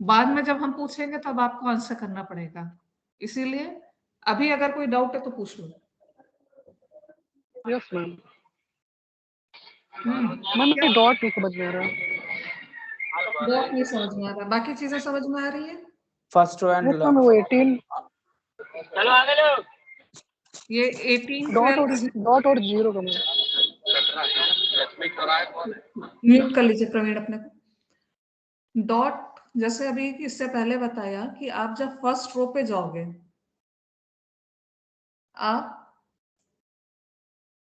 बाद में जब हम पूछेंगे तब आपको आंसर करना पड़ेगा। इसीलिए अभी अगर कोई डाउट है तो पूछ लो। Yes ma'am. मैम डॉट नहीं समझ में आ रहा। डॉट नहीं समझ में आ रहा, बाकी चीजें समझ में आ रही है? फर्स्ट रो एंड वो 18 चलो आगे लो। ये 18 डॉट और 0 का म्यूट कर लीजिए प्रवीण अपने को। डॉट जैसे अभी इससे पहले बताया कि आप जब फर्स्ट रो पे जाओगे, आप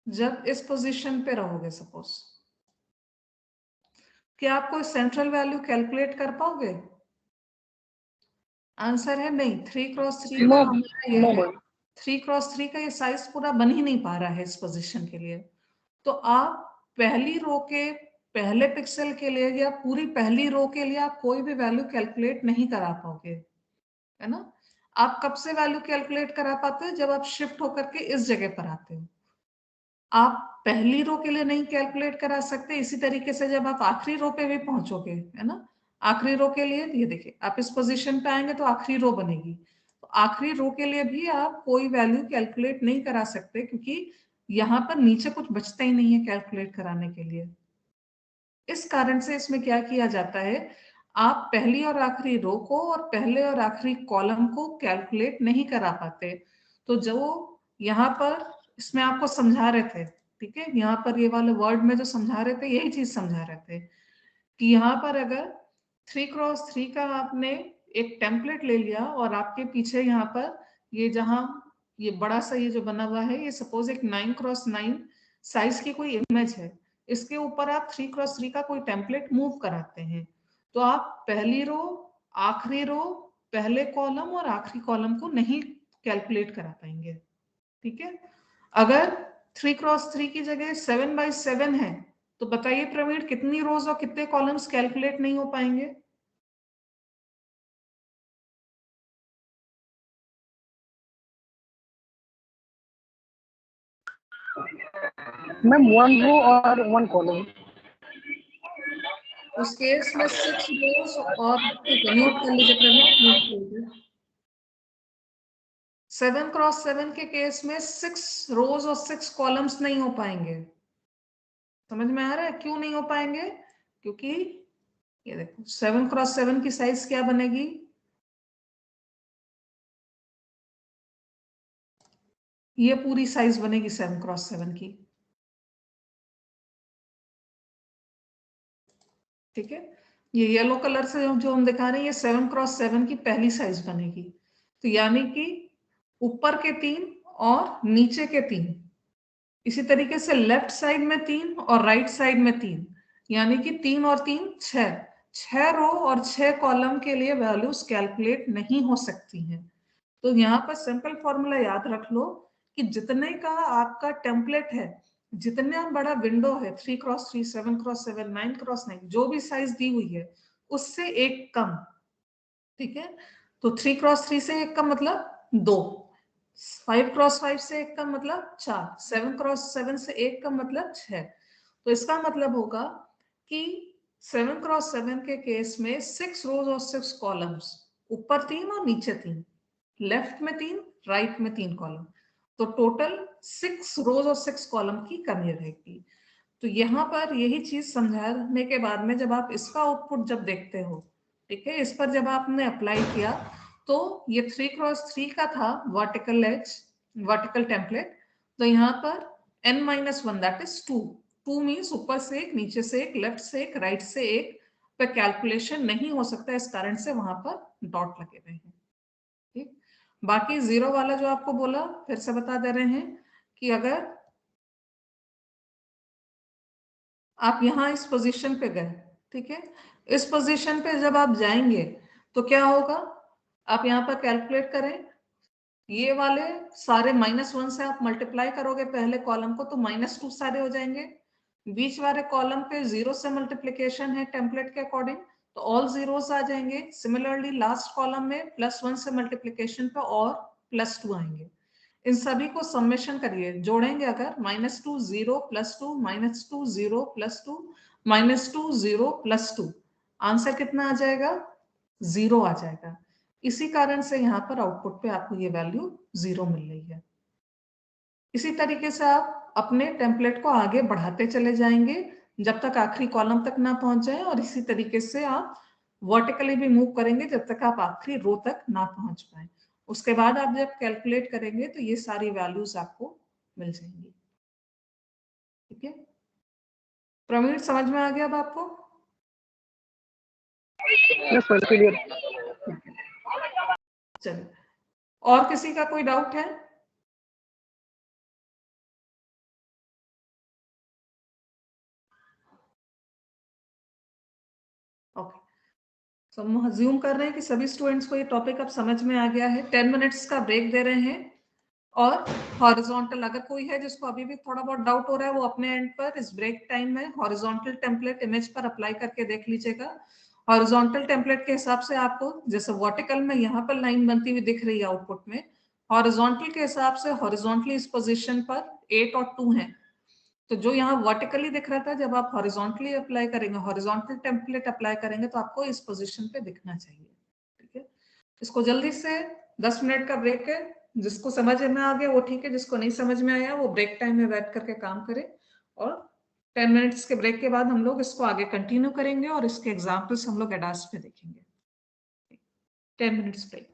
जब इस पोजीशन पे रहोगे, सपोज, क्या आप कोई सेंट्रल वैल्यू कैलकुलेट कर पाओगे? आंसर है नहीं। 3x3 का हमारा ये है, 3x3 का ये साइज पूरा बन ही नहीं पा रहा है इस पोजीशन के लिए। तो आप पहली रो के पहले पिक्सल के लिए या पूरी पहली रो के लिए आप कोई भी वैल्यू कैलकुलेट नहीं करा पाओगे, है ना। आप कब से वैल्यू कैलकुलेट करा पाते हो, जब आप शिफ्ट होकर के इस जगह पर आते हो। आप पहली रो के लिए नहीं कैलकुलेट करा सकते, इसी तरीके से जब आप आखिरी रो पे भी पहुंचोगे, है ना, आखिरी रो के लिए ये देखिए आप इस पोजीशन पे आएंगे तो आखिरी रो बनेगी, तो आखिरी रो के लिए भी आप कोई वैल्यू कैलकुलेट नहीं करा सकते, क्योंकि यहाँ पर नीचे कुछ बचता ही नहीं है कैलकुलेट कराने के लिए। इस कारण से इसमें क्या किया जाता है, आप पहली और आखिरी रो को और पहले और आखिरी कॉलम को कैलकुलेट नहीं करा पाते। तो जो यहाँ पर इसमें आपको समझा रहे थे, ठीक है, यहाँ पर ये वाले वर्ड में जो समझा रहे थे यही चीज समझा रहे थे कि यहाँ पर अगर 3x3 का आपने एक टेम्पलेट ले लिया और आपके पीछे यहाँ पर ये जहां ये बड़ा सा ये जो बना हुआ है, ये सपोज एक 9x9 साइज की कोई इमेज है, इसके ऊपर आप 3x3 का कोई टेम्पलेट मूव कराते हैं, तो आप पहली रो, आखिरी रो, पहले कॉलम और आखिरी कॉलम को नहीं कैलकुलेट करा पाएंगे, ठीक है। अगर 3x3 की जगह 7x7 है, तो बताइए प्रवीण कितनी रोज और कितने कॉलम्स कैलकुलेट नहीं हो पाएंगे? मैम 1 रो और 1 कॉलम। उस केस में 6 रोज और म्यूट कर लीजिए प्रवीण, म्यूट कर लीजिए। 7x7 के केस में 6 रोज और 6 कॉलम्स नहीं हो पाएंगे। समझ में आ रहा है क्यों नहीं हो पाएंगे? क्योंकि ये देखो 7x7 की साइज क्या बनेगी, ये पूरी साइज बनेगी 7x7 की, ठीक है। ये येलो कलर से जो हम दिखा रहे हैं ये 7x7 की पहली साइज बनेगी, तो यानी कि ऊपर के 3 और नीचे के 3, इसी तरीके से लेफ्ट साइड में 3 और राइट साइड में 3, यानी कि 3 और 3 6 रो और 6 कॉलम के लिए वैल्यूज कैलकुलेट नहीं हो सकती हैं। तो यहाँ पर सिंपल फॉर्मूला याद रख लो कि जितने का आपका टेम्पलेट है, जितना बड़ा विंडो है 3x3, 7x7, 9x9, जो भी साइज दी हुई है उससे एक कम, ठीक है। तो 3x3 से एक कम मतलब 2, 5x5 से एक कम मतलब 4, 7x7 से एक कम मतलब 6। तो इसका मतलब होगा कि 7x7 के केस में 6 रोज और 6 कॉलम्स, ऊपर 3 और नीचे 3, लेफ्ट में 3, राइट में 3 कॉलम, तो टोटल 6 रोज और 6 कॉलम की कमी रहेगी। तो यहाँ पर यही चीज समझाने के बाद में जब आप इसका आउटपुट जब देखते हो, ठीक है, इस पर जब आपने अप्लाई किया तो ये 3x3 का था वर्टिकल एज, वर्टिकल टेम्पलेट, तो यहाँ पर n-1 दैट इज 2 मीन्स ऊपर से एक, नीचे से एक, लेफ्ट से एक, राइट से एक पे कैलकुलेशन नहीं हो सकता, इस कारण से वहां पर डॉट लगे हुए हैं, ठीक। बाकी 0 वाला जो आपको बोला फिर से बता दे रहे हैं कि अगर आप यहाँ इस पोजीशन पे गए, ठीक है, इस पोजीशन पे जब आप जाएंगे तो क्या होगा, आप यहाँ पर कैलकुलेट करें, ये वाले सारे -1 से आप मल्टीप्लाई करोगे पहले कॉलम को तो -2 सारे हो जाएंगे, बीच वाले कॉलम पे 0 से मल्टीप्लिकेशन है टेम्पलेट के अकॉर्डिंग तो ऑल जीरोस आ जाएंगे। सिमिलरली लास्ट कॉलम में +1 से मल्टीप्लिकेशन पे और +2 आएंगे। इन सभी को समेशन करिए, जोड़ेंगे अगर -2 0 +2 -2 0 +2 -2 0 +2, आंसर कितना आ जाएगा, 0 आ जाएगा। इसी कारण से यहाँ पर आउटपुट पे आपको ये वैल्यू 0 मिल रही है। इसी तरीके से आप अपने टेम्पलेट को आगे बढ़ाते चले जाएंगे जब तक आखिरी कॉलम तक ना पहुंच जाए, और इसी तरीके से आप वर्टिकली भी मूव करेंगे जब तक आप आखिरी रो तक ना पहुंच पाए। उसके बाद आप जब कैलकुलेट करेंगे तो ये सारी वैल्यूज आपको मिल जाएंगी, ठीक है। प्रवीण समझ में आ गया अब आपको? चलिए, और किसी का कोई डाउट है? ओके, तो हम अज्यूम कर रहे हैं कि सभी स्टूडेंट्स को ये टॉपिक अब समझ में आ गया है। 10 मिनट्स का ब्रेक दे रहे हैं और हॉरिजॉन्टल, अगर कोई है जिसको अभी भी थोड़ा बहुत डाउट हो रहा है, वो अपने एंड पर इस ब्रेक टाइम में हॉरिजॉन्टल टेम्पलेट इमेज पर अप्लाई करके देख लीजिएगा। हॉरिजॉन्टल टेम्पलेट के हिसाब से आपको जैसे वर्टिकल में यहाँ पर लाइन बनती हुई दिख रही है आउटपुट में, हॉरिजॉन्टल के हिसाब से हॉरिजॉन्टली इस पोजीशन पर 8 और 2 है। तो जो यहाँ वर्टिकली दिख रहा था, जब आप हॉरिजॉन्टली अप्लाई करेंगे, हॉरिजॉन्टल टेम्पलेट अप्लाई करेंगे, तो आपको इस पोजीशन पे दिखना चाहिए। ठीक है, इसको जल्दी से 10 मिनट का ब्रेक है, जिसको समझ में आ गया वो ठीक है, जिसको नहीं समझ में आया वो ब्रेक टाइम में बैठ करके काम करे। और 10 मिनट्स के ब्रेक के बाद हम लोग इसको आगे कंटिन्यू करेंगे और इसके एग्जाम्पल्स हम लोग एडास पे देखेंगे। 10 minutes break.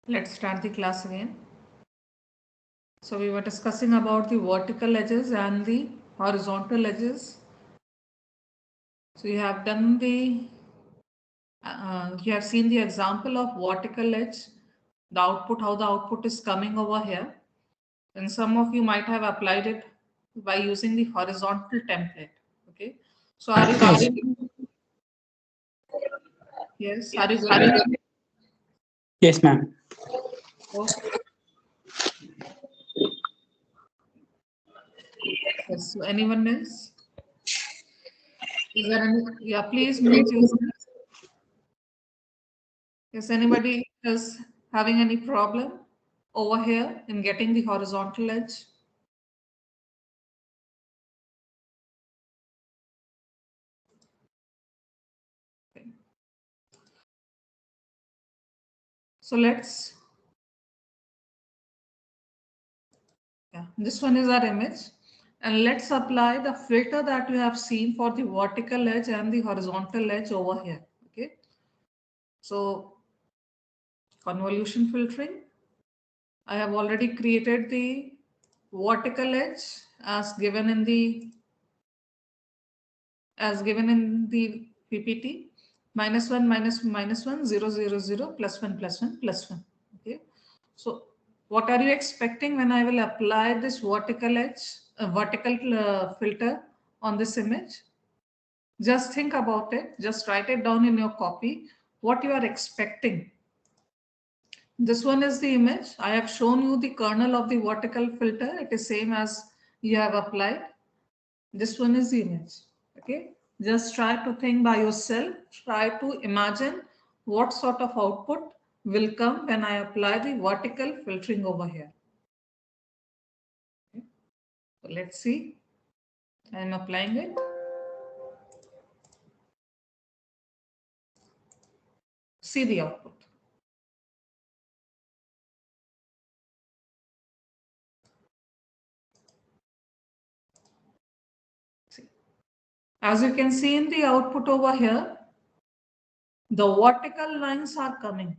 Let's start the class again. So we were discussing about the vertical edges and the horizontal edges. So you have done the, you have seen the example of vertical edge, the output, how the output is coming over here. And some of you might have applied it by using the horizontal template. Okay. So are you getting? Yes. Are you getting? Yes, ma'am. Okay. Yes. So anyone else? Is there any? Yeah. Please mute yourself. Is anybody is having any problem over here in getting the horizontal edge? Okay. So let's, yeah, this one is our image. And let's apply the filter that you have seen for the vertical edge and the horizontal edge over here. Okay. So convolution filtering, I have already created the vertical edge as given in the PPT. -1 -1 0 0 0 +1 +1 +1. Okay. So what are you expecting when I will apply this vertical edge, vertical filter on this image? Just think about it. Just write it down in your copy. What you are expecting. This one is the image. I have shown you the kernel of the vertical filter. It is same as you have applied. This one is the image. Okay. Just try to think by yourself. Try to imagine what sort of output will come when I apply the vertical filtering over here. Okay. So let's see. I am applying it. See the output. See. As you can see in the output over here, the vertical lines are coming.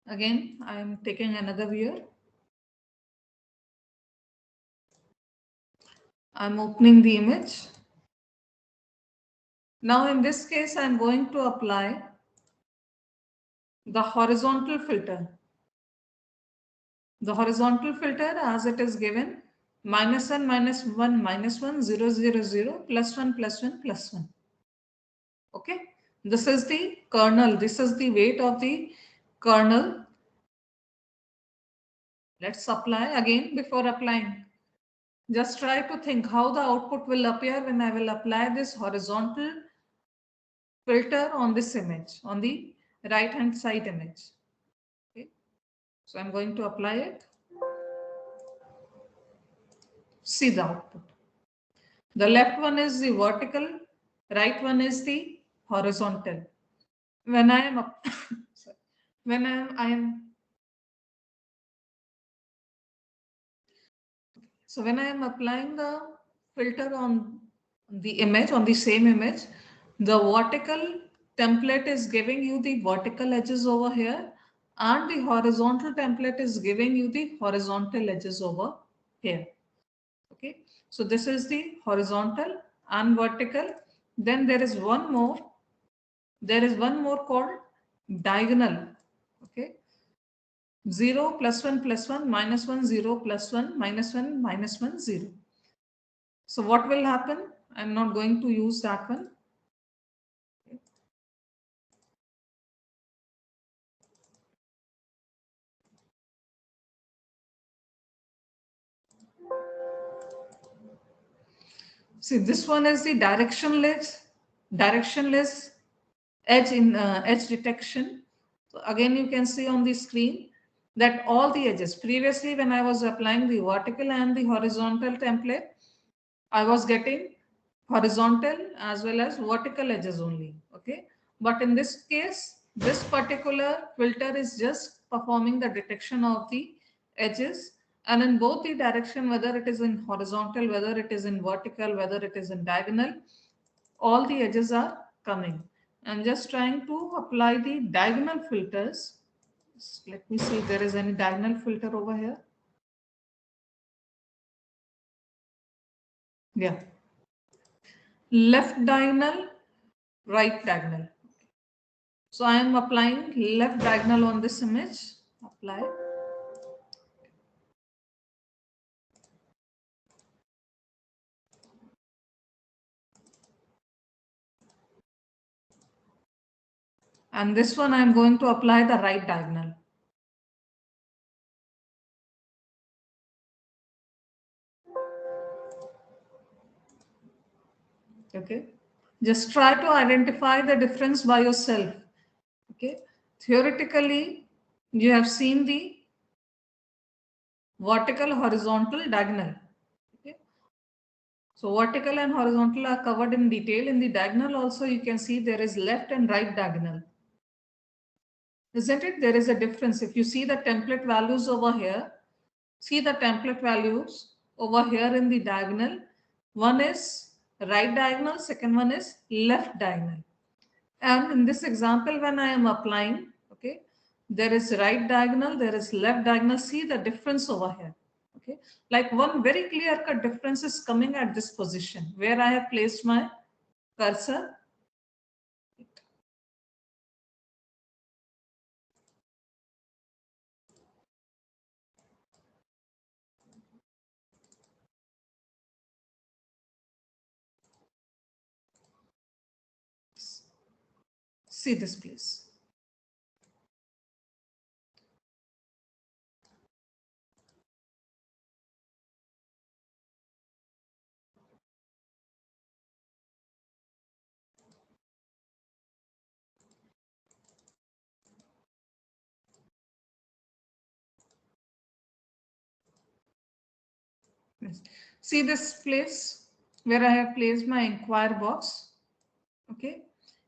Again, I am taking another view. I'm opening the image. Now in this case, I'm going to apply the horizontal filter. The horizontal filter as it is given -1 -1 -1 0 0 0 +1 +1 +1. Okay, this is the kernel. This is the weight of the kernel. Let's apply again. Before applying, just try to think how the output will appear when I will apply this horizontal filter on this image, on the right hand side image. Okay, so I'm going to apply it. See the output. The left one is the vertical, right one is the horizontal. When I am up, sorry, when I am so when I am applying the filter on the image, on the same image, the vertical template is giving you the vertical edges over here, and the horizontal template is giving you the horizontal edges over here. Okay, so this is the horizontal and vertical. Then there is one more. There is one more called diagonal. Okay, 0 +1 +1 -1 0 +1 -1 -1 0. So what will happen? I'm not going to use that one. See, this one is the directionless edge in edge detection. So again, you can see on the screen that all the edges, previously when I was applying the vertical and the horizontal template, I was getting horizontal as well as vertical edges only. Okay, but in this case, this particular filter is just performing the detection of the edges, and in both the direction, whether it is in horizontal, whether it is in vertical, whether it is in diagonal, all the edges are coming. I'm just trying to apply the diagonal filters. Let me see if there is any diagonal filter over here. Yeah. Left diagonal, right diagonal. So I am applying left diagonal on this image. Apply. And this one I am going to apply the right diagonal. Okay. Just try to identify the difference by yourself. Okay. Theoretically, you have seen the vertical, horizontal, diagonal. Okay. So vertical and horizontal are covered in detail. In the diagonal also you can see there is left and right diagonal. Isn't it? There is a difference. If you see the template values over here, see the template values over here in the diagonal. One is right diagonal, second one is left diagonal. And in this example, when I am applying, okay, there is right diagonal, there is left diagonal. See the difference over here. Okay, like one very clear cut difference is coming at this position where I have placed my cursor. See this, please. Yes. See this place where I have placed my inquire box. Okay.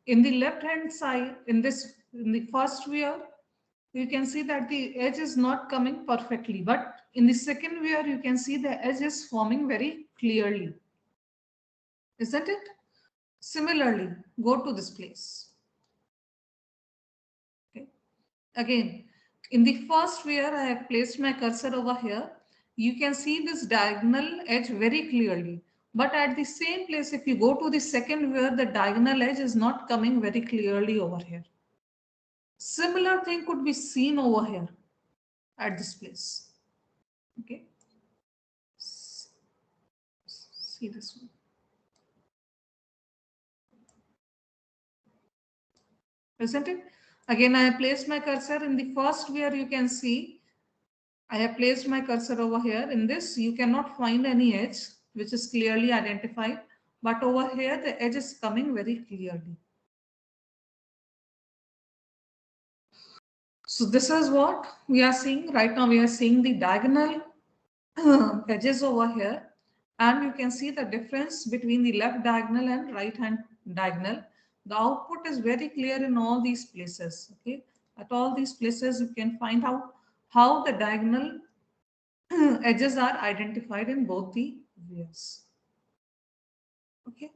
In the left hand side, in the first view, you can see that the edge is not coming perfectly, but in the second view, you can see the edge is forming very clearly. Isn't it? Similarly, go to this place. Okay. Again, in the first where I have placed my cursor over here, you can see this diagonal edge very clearly. But at the same place, if you go to the second where the diagonal edge is not coming very clearly over here. Similar thing could be seen over here at this place. Okay. See this one. Isn't it? Again, I have placed my cursor in the first where you can see I have placed my cursor over here. In this, you cannot find any edge which is clearly identified, but over here the edge is coming very clearly. So this is what we are seeing right now. We are seeing the diagonal edges over here, and you can see the difference between the left diagonal and right hand diagonal. The output is very clear in all these places. Okay, at all these places you can find out how the diagonal edges are identified in both the views. Okay.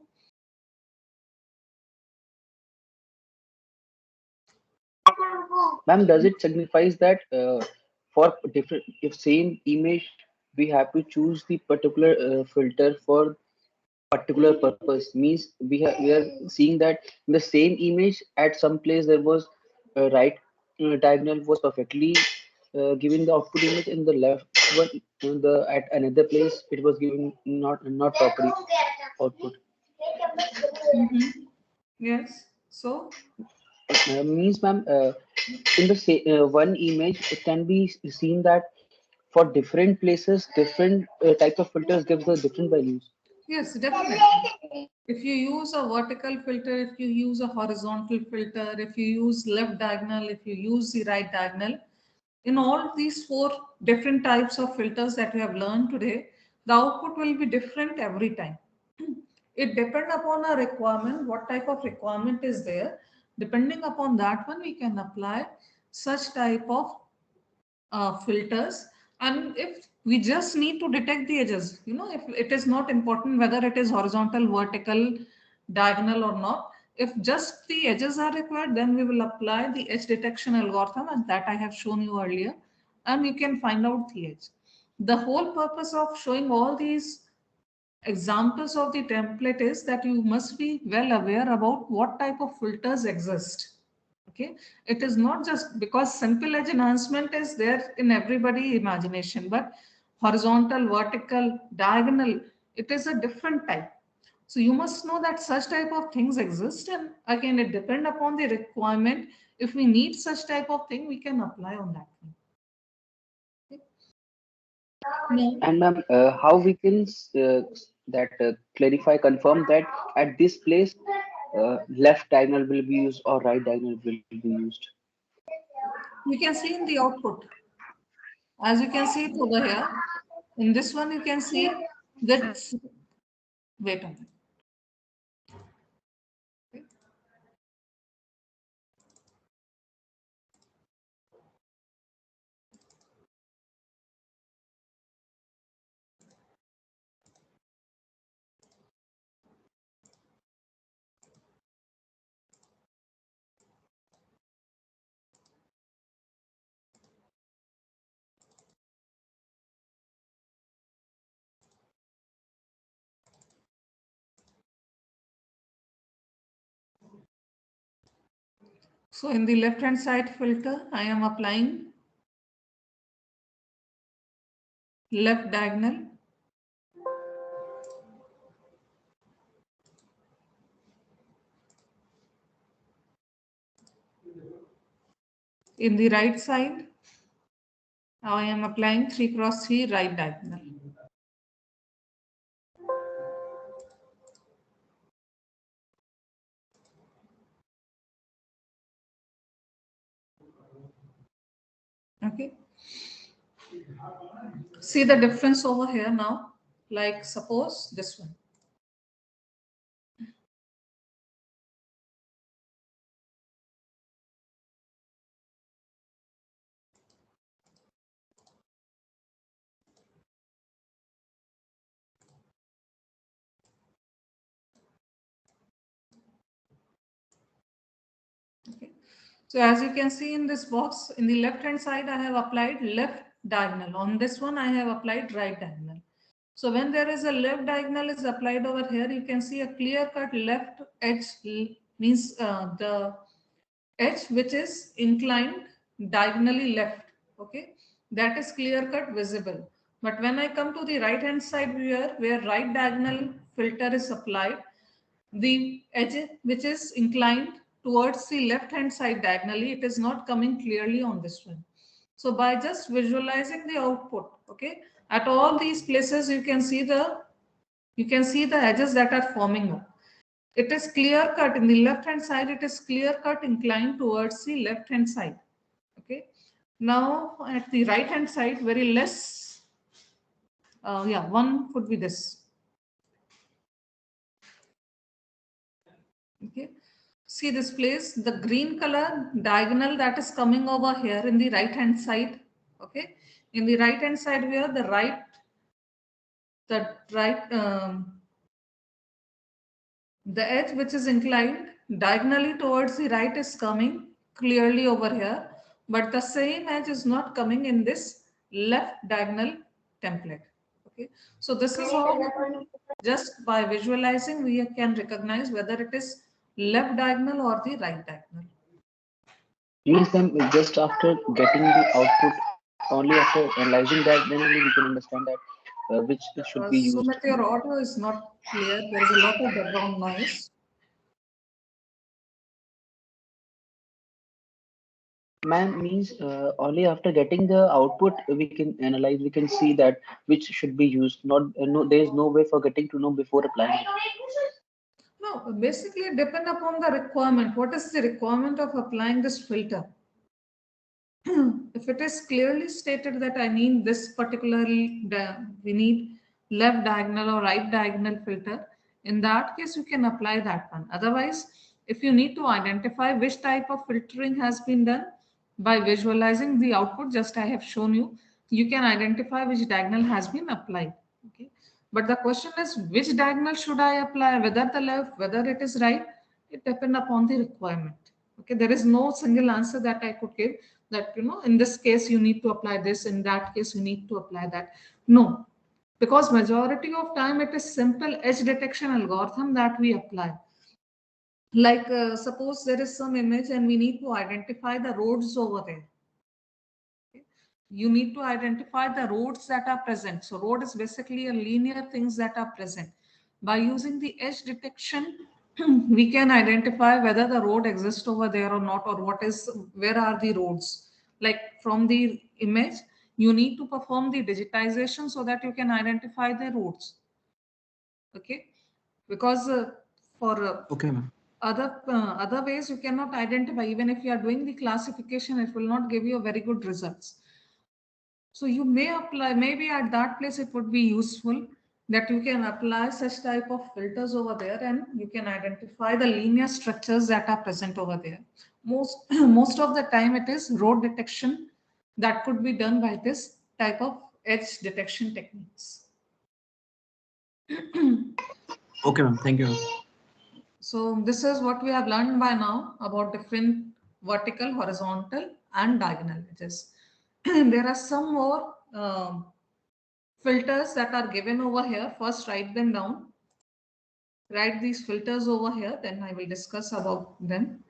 Ma'am, does it signifies that for different, if same image, we have to choose the particular filter for particular purpose? Means we are seeing that in the same image at some place there was right diagonal was perfectly giving the output image, in the left one in the at another place it was giving not properly output. Yes. So Means ma'am, in the one image it can be seen that for different places different type of filters gives the different values. yes, definitely. If you use a vertical filter, if you use a horizontal filter, if you use left diagonal, if you use the right diagonal, in all these four different types of filters that we have learned today, the output will be different every time. It depends upon our requirement, what type of requirement is there. Depending upon that one, we can apply such type of filters. And if we just need to detect the edges, if it is not important whether it is horizontal, vertical, diagonal or not, If just the edges are required, then we will apply the edge detection algorithm, and that I have shown you earlier, and you can find out the edge. The whole purpose of showing all these examples of the template is that you must be well aware about what type of filters exist. Okay, it is not just because simple edge enhancement is there in everybody imagination, but horizontal, vertical, diagonal, it is a different type. So you must know that such type of things exist, and again it depend upon the requirement. If we need such type of thing, we can apply on that one. Okay. Now, And ma'am, how we can clarify, confirm that at this place, left diagonal will be used or right diagonal will be used? you can see in the output, as you can see it over here. In this one, you can see that. Wait a minute. So in the left hand side filter, I am applying left diagonal. In the right side, I am applying 3 cross 3 right diagonal. Okay. See the difference over here now. Like suppose this one. Okay. So as you can see in this box, in the left hand side, I have applied left diagonal. On this one, I have applied right diagonal. So when there is a left diagonal is applied over here, you can see a clear cut left edge means the edge which is inclined diagonally left. Okay, that is clear cut visible. But when I come to the right hand side here, where right diagonal filter is applied, the edge which is inclined towards the left hand side diagonally, it is not coming clearly on this one. So by just visualizing the output, okay, at all these places you can see the edges that are forming up. It is clear cut in the left hand side, it is clear cut inclined towards the left hand side. Okay, now at the right hand side, very less, yeah, one could be this. Okay, see this place, the green color diagonal that is coming over here in the right hand side. Okay, in the right hand side where the right the edge which is inclined diagonally towards the right is coming clearly over here, but the same edge is not coming in this left diagonal template. Okay, so this is how just by visualizing we can recognize whether it is left diagonal or the right diagonal. Means then just after getting the output, only after analyzing that, then only we can understand that which should be used. Sumit, your audio is not clear. There is a lot of background noise. Ma'am, means only after getting the output we can analyze, we can see that which should be used. Not no, there is no way for getting to know before applying it. No, basically it depends upon the requirement. What is the requirement of applying this filter? If it is clearly stated that I need this particularly, we need left diagonal or right diagonal filter, in that case you can apply that one. Otherwise, if you need to identify which type of filtering has been done, by visualizing the output, just I have shown you, you can identify which diagonal has been applied. Okay, but the question is which diagonal should I apply, whether the left, whether it is right. It depends upon the requirement. Okay, there is no single answer that I could give that, in this case you need to apply this, in that case you need to apply that. No, because majority of time it is simple edge detection algorithm that we apply. Like suppose there is some image and we need to identify the roads over there. Okay? You need to identify the roads that are present. So road is basically a linear things that are present. By using the edge detection, we can identify whether the road exists over there or not, or where are the roads. Like from the image, you need to perform the digitization so that you can identify the roads. Okay, because for Okay, ma'am. other ways you cannot identify. Even if you are doing the classification, it will not give you a very good results. So you may apply, maybe at that place it would be useful that you can apply such type of filters over there and you can identify the linear structures that are present over there. Most of the time it is road detection that could be done by this type of edge detection techniques. Okay, ma'am. Thank you. So this is what we have learned by now about different vertical, horizontal and diagonal edges. There are some more filters that are given over here. First write them down. Write these filters over here, then I will discuss about them.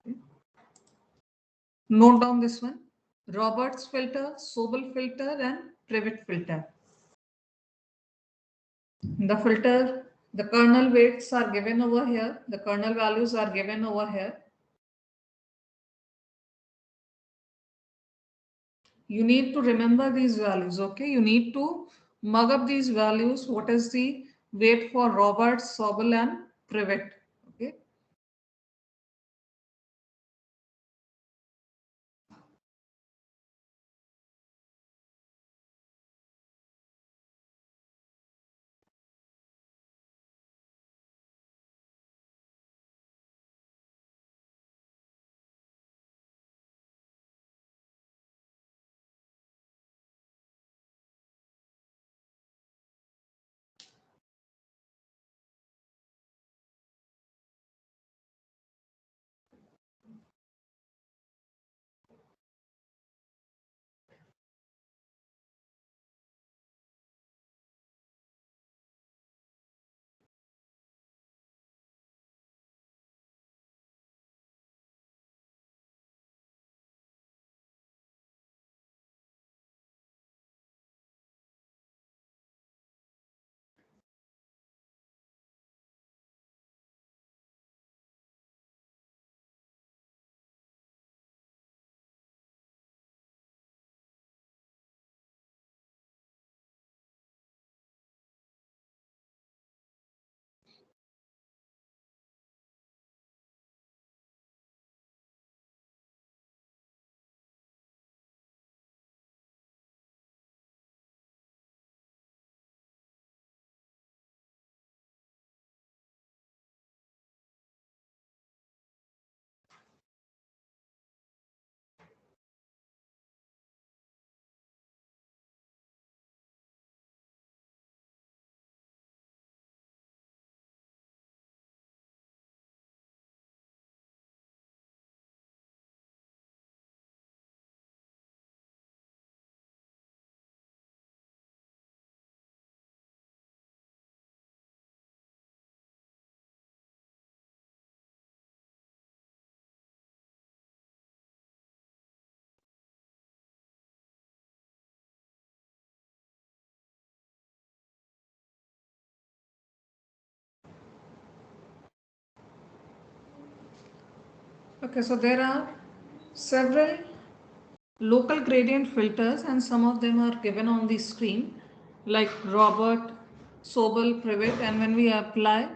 Okay. Note down this one. Roberts filter, Sobel filter and Privet filter. The filter, the kernel weights are given over here. The kernel values are given over here. You need to remember these values. Okay, you need to mug up these values. What is the weight for Roberts, Sobel and Privet? Okay. Okay, so there are several local gradient filters and some of them are given on the screen like Robert, Sobel, Privet, and when we apply,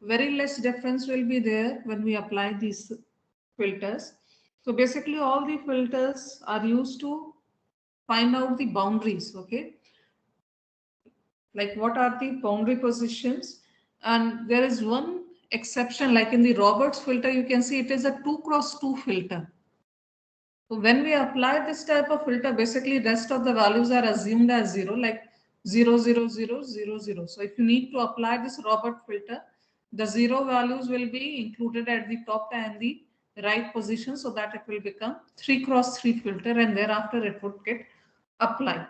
very less difference will be there when we apply these filters. So basically all the filters are used to find out the boundaries, okay? Like what are the boundary positions? And there is one exception, like in the Roberts filter, you can see it is a 2x2 filter. So when we apply this type of filter, basically rest of the values are assumed as 0. Like 0, 0, 0, 0, 0. So if you need to apply this Robert filter, the 0 values will be included at the top and the right position, so that it will become 3 cross 3 filter, and thereafter it would get applied.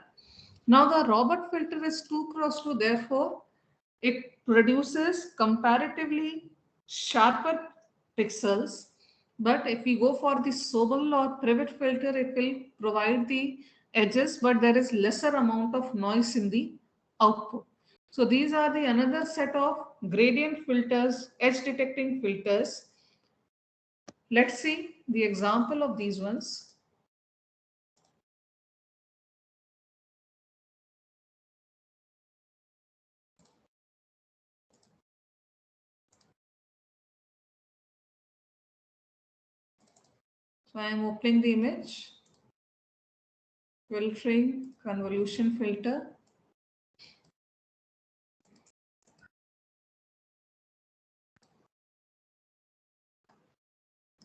Now the Robert filter is 2 cross 2, therefore it produces comparatively sharper pixels. But if we go for the Sobel or Privet filter, it will provide the edges, but there is lesser amount of noise in the output. So these are the another set of gradient filters, edge detecting filters. Let's see the example of these ones. So I am opening the image, filtering, convolution filter.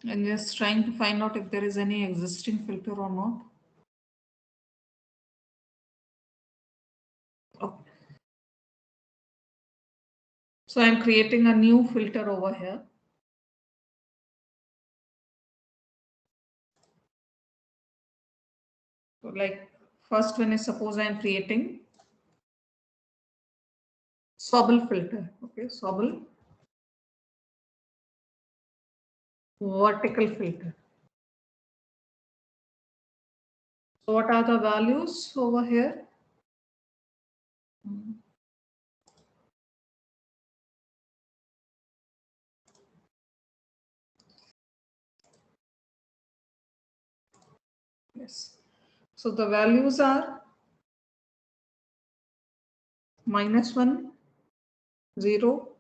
And just trying to find out if there is any existing filter or not. Okay. So I'm creating a new filter over here. So like first one is, suppose I'm creating Sobel filter. Okay, Sobel vertical filter. So what are the values over here? Yes. So the values are -1, 0,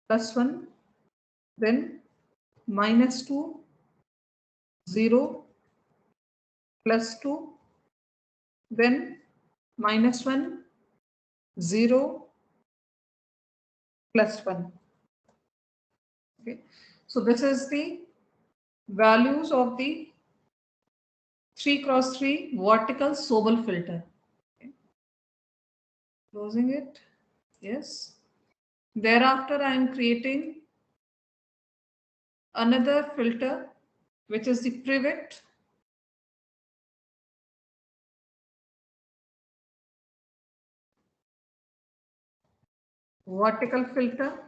+1, then -2, 0, +2, then -1, 0, +1. Okay. So this is the values of the 3 cross 3 vertical Sobel filter. Okay. Closing it. Yes. Thereafter, I am creating another filter, which is the Privet. Vertical filter.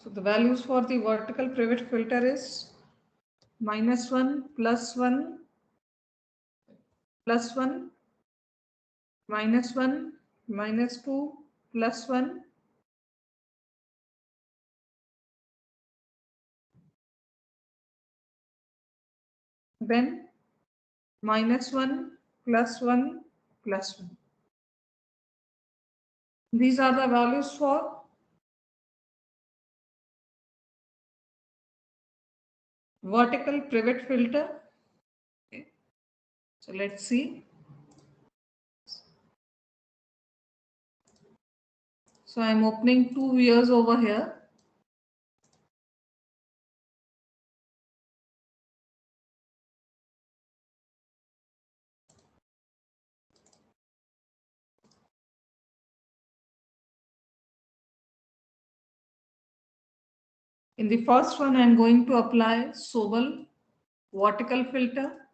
So the values for the vertical Privet filter is -1, +1, +1, -1, -2, +1, then -1, +1, +1. These are the values for vertical Privet filter. Okay. So let's see. So I'm opening two viewers over here. In the first one, I'm going to apply Sobel vertical filter.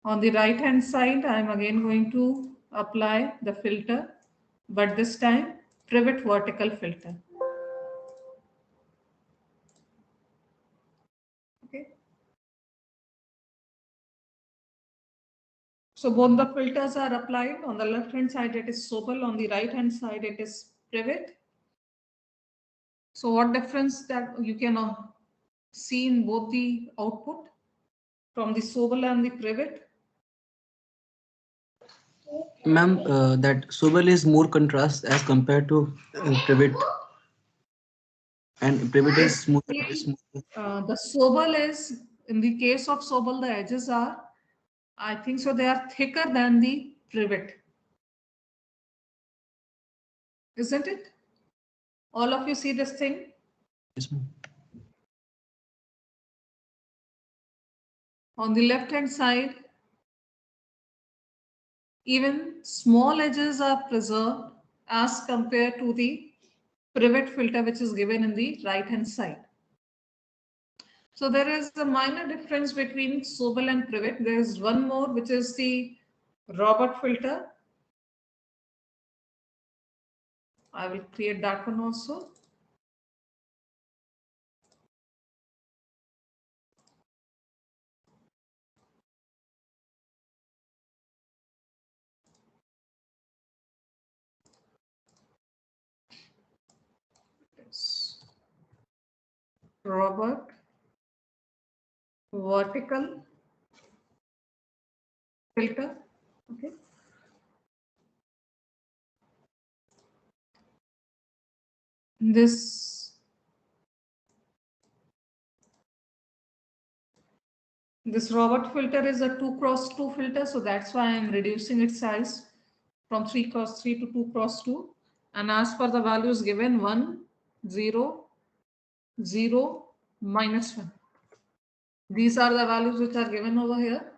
On the right hand side, I'm again going to apply the filter, but this time Privet vertical filter. So both the filters are applied. On the left hand side it is Sobel, on the right hand side it is Privet. So what difference that you can see in both the output from the Sobel and the Privet? Ma'am, that Sobel is more contrast as compared to Privet, and Privet is smooth. The Sobel is, in the case of Sobel, the edges are, I think so, they are thicker than the Privet. Isn't it? All of you see this thing? Yes, ma'am. On the left hand side, even small edges are preserved as compared to the Privet filter which is given in the right hand side. So there is a minor difference between Sobel and Privet. There is one more which is the Robert filter. I will create that one also. Robert vertical filter. Okay. This Robert filter is a 2x2 filter, so that's why I am reducing its size from 3x3 to 2x2. And as per the values given, 1, 0, 0, -1. These are the values which are given over here.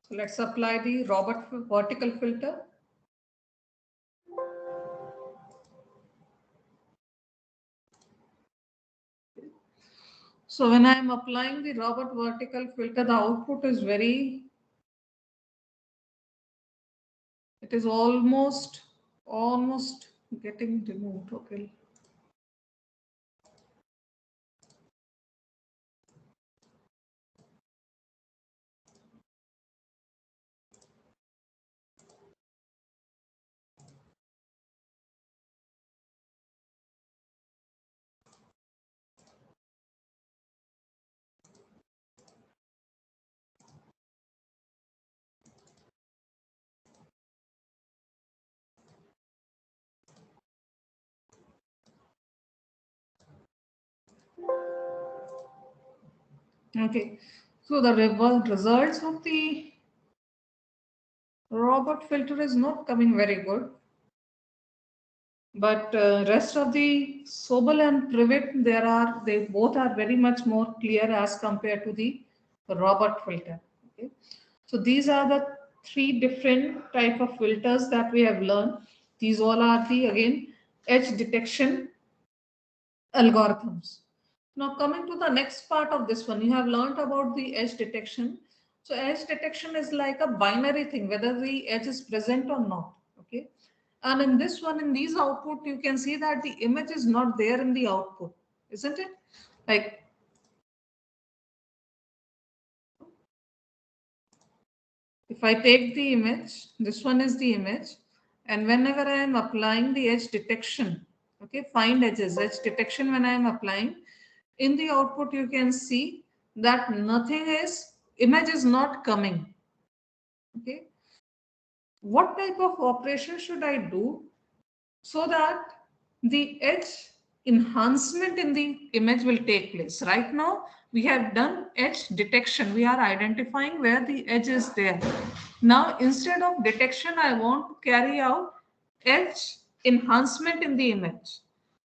So let's apply the Robert vertical filter. So when I am applying the Robert vertical filter, the output is it is almost getting removed. Okay. Okay, so the results of the Robert filter is not coming very good, but rest of the Sobel and Privet, they both are very much more clear as compared to the Robert filter. Okay, so these are the three different type of filters that we have learned. These all are the again edge detection algorithms. Now coming to the next part of this one, you have learned about the edge detection. So edge detection is like a binary thing, whether the edge is present or not. Okay. And in this one, in these output, you can see that the image is not there in the output, isn't it? Like if I take the image, this one is the image, and whenever I am applying the edge detection, okay, find edges, edge detection, when I am applying, in the output you can see that image is not coming. Okay, what type of operation should I do so that the edge enhancement in the image will take place? Right now we have done edge detection, we are identifying where the edge is there. Now instead of detection, I want to carry out edge enhancement in the image.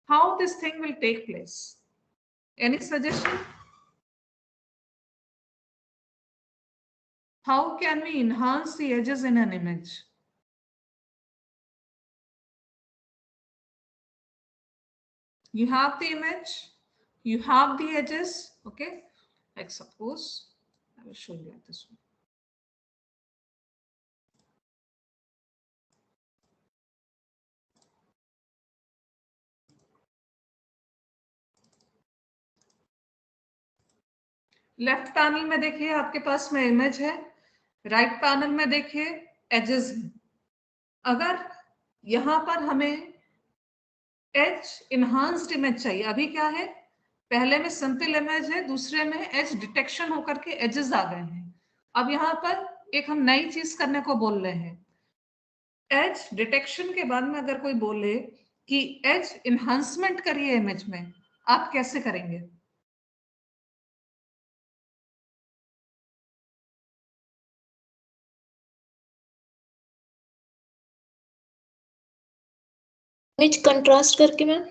How this thing will take place? Any suggestion? How can we enhance the edges in an image? You have the image, you have the edges, okay? Like suppose, I will show you like this one. Left panel में देखिए आपके पास में image है, right panel में देखिए edges है। अगर यहां पर हमें एज इनहांस्ड इमेज चाहिए, अभी क्या है, पहले में सिंपल इमेज है, दूसरे में एज डिटेक्शन होकर के एजेस आ गए हैं। अब यहाँ पर एक हम नई चीज करने को बोल रहे हैं। एज डिटेक्शन के बाद में अगर कोई बोले कि एज इनहांसमेंट करिए इमेज में, आप कैसे करेंगे? इमेज कंट्रास्ट करके मैम?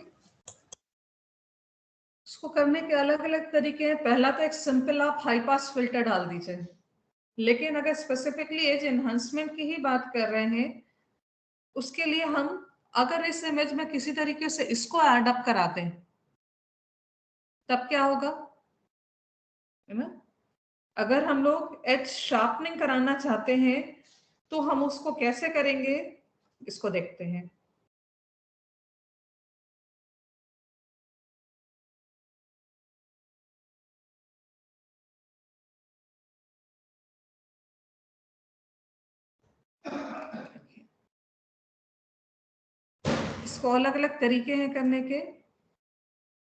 इसको करने के अलग अलग तरीके हैं। पहला तो एक सिंपल आप हाई पास फिल्टर डाल दीजिए, लेकिन अगर स्पेसिफिकली एज एनहांसमेंट की ही बात कर रहे हैं, उसके लिए हम अगर इस इमेज में किसी तरीके से इसको ऐड अप करा दें, तब क्या होगा, है ना? अगर हम लोग एज शार्पनिंग कराना चाहते हैं तो हम उसको कैसे करेंगे, इसको देखते हैं। इसको अलग अलग तरीके हैं करने के।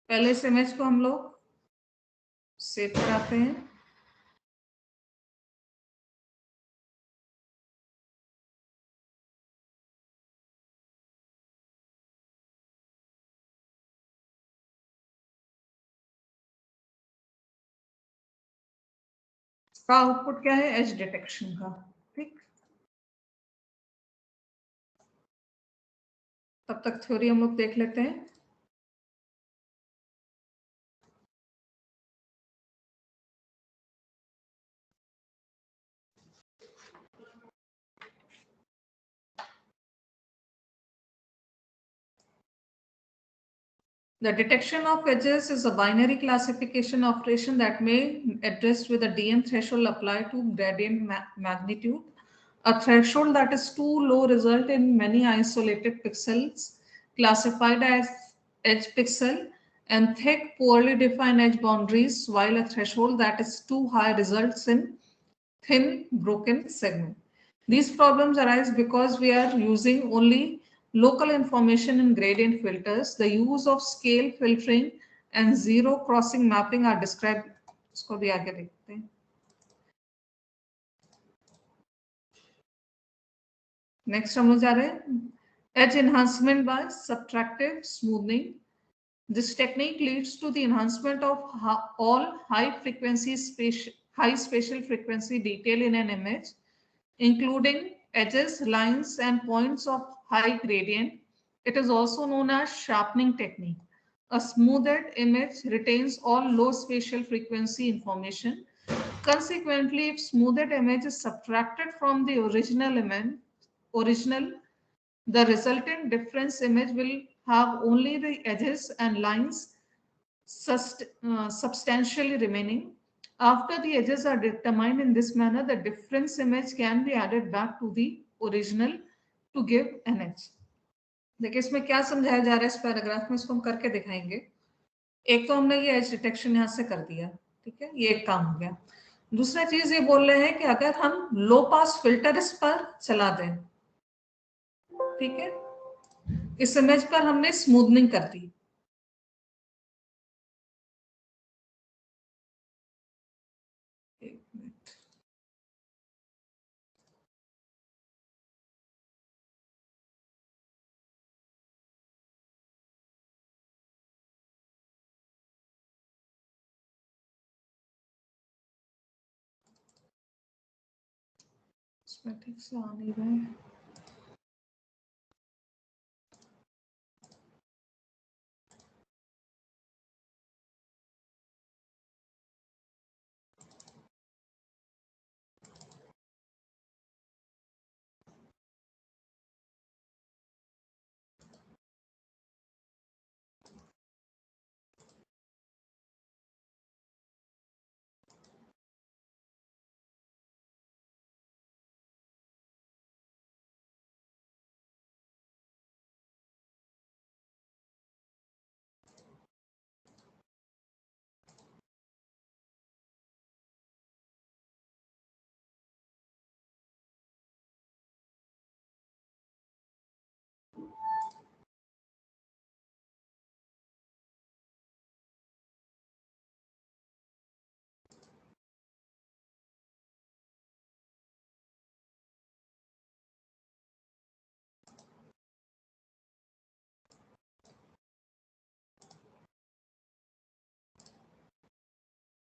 पहले इस इमेज को हम लोग सेव कराते हैं। इसका आउटपुट क्या है, एज डिटेक्शन का। ठीक, तब तक थ्योरी हम लोग देख लेते हैं। The detection of edges is a binary classification operation that may be addressed with a DM threshold applied to gradient magnitude. A threshold that is too low result in many isolated pixels classified as edge pixel and thick, poorly defined edge boundaries, while a threshold that is too high results in thin, broken segment. These problems arise because we are using only local information in gradient filters. The use of scale filtering and zero crossing mapping are described. इसको भी आगे देखते हैं। Next हम लोग जा रहे हैं edge enhancement by subtractive smoothing. This technique leads to the enhancement of all high spatial frequency detail in an image, including edges, lines, and points of high gradient. It is also known as sharpening technique. A smoothed image retains all low spatial frequency information. Consequently, if smoothed image is subtracted from the original, the resultant difference image will have only the edges and lines substantially remaining. After the edges are determined in this manner, the difference image can be added back to the original to give an edge. देखिए इसमें क्या समझाया जा रहा है इस paragraph में, इसको हम करके दिखाएंगे। एक तो हमने ये एज डिटेक्शन यहाँ से कर दिया, ठीक है, ये एक काम हो गया। दूसरा चीज ये बोल रहे हैं कि अगर हम लो पास फिल्टर इस पर चला दें, ठीक है, इस इमेज पर हमने स्मूथनिंग कर दी, इसमें ठीक से आ नहीं रहा है।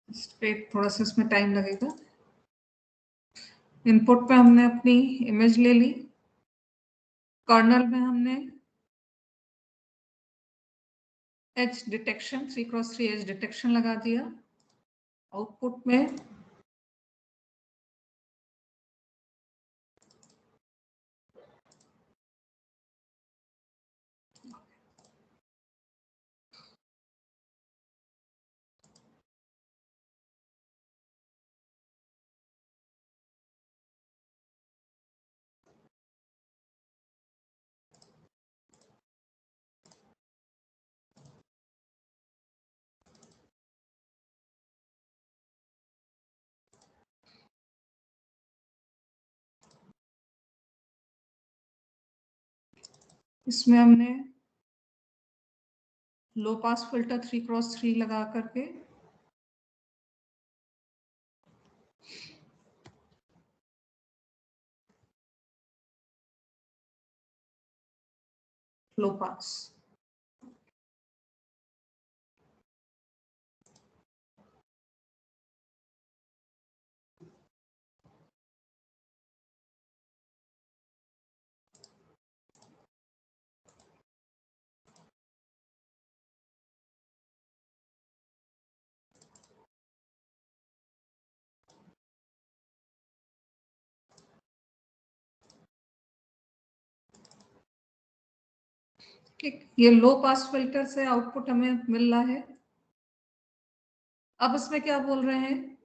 इस पे थोड़ा सा इसमें टाइम लगेगा। इनपुट पे हमने अपनी इमेज ले ली, कर्नल में हमने as detection 3x3 as detection लगा दिया, आउटपुट में इसमें हमने लो पास फिल्टर 3x3 लगा करके लो पास, ठीक। ये लो पास फिल्टर से आउटपुट हमें मिल रहा है। अब इसमें क्या बोल रहे हैं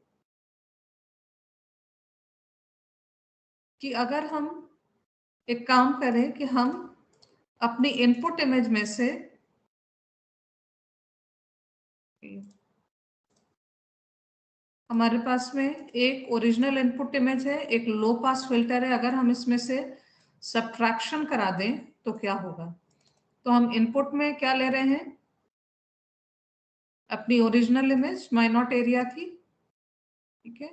कि अगर हम एक काम करें कि हम अपनी इनपुट इमेज में से हमारे पास में एक ओरिजिनल इनपुट इमेज है, एक लो पास फिल्टर है, अगर हम इसमें से सब्ट्रैक्शन करा दें तो क्या होगा। तो हम इनपुट में क्या ले रहे हैं, अपनी original image my not area की, ठीक है।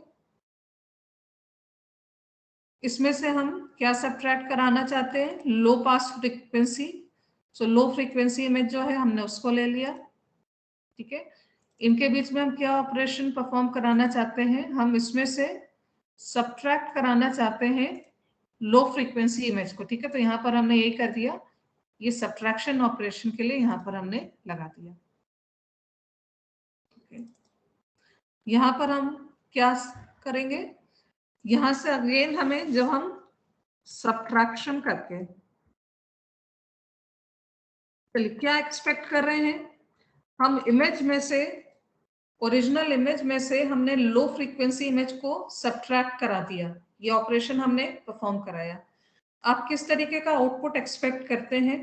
इसमें से हम क्या सब्ट्रैक्ट कराना चाहते हैं, लो पास फ्रीक्वेंसी। सो लो फ्रीक्वेंसी इमेज जो है हमने उसको ले लिया, ठीक है। इनके बीच में हम क्या ऑपरेशन परफॉर्म कराना चाहते हैं, हम इसमें से सब्ट्रैक्ट कराना चाहते हैं लो फ्रीक्वेंसी इमेज को, ठीक है। तो यहाँ पर हमने यही कर दिया, ये सब्ट्रैक्शन ऑपरेशन के लिए यहाँ पर हमने लगा दिया। यहाँ पर हम क्या करेंगे, यहाँ से अगेन हमें जब हम सब्ट्रैक्शन करके चलिए क्या एक्सपेक्ट कर रहे हैं, हम इमेज में से ओरिजिनल इमेज में से हमने लो फ्रीक्वेंसी इमेज को सब्ट्रैक्ट करा दिया, ये ऑपरेशन हमने परफॉर्म कराया। आप किस तरीके का आउटपुट एक्सपेक्ट करते हैं,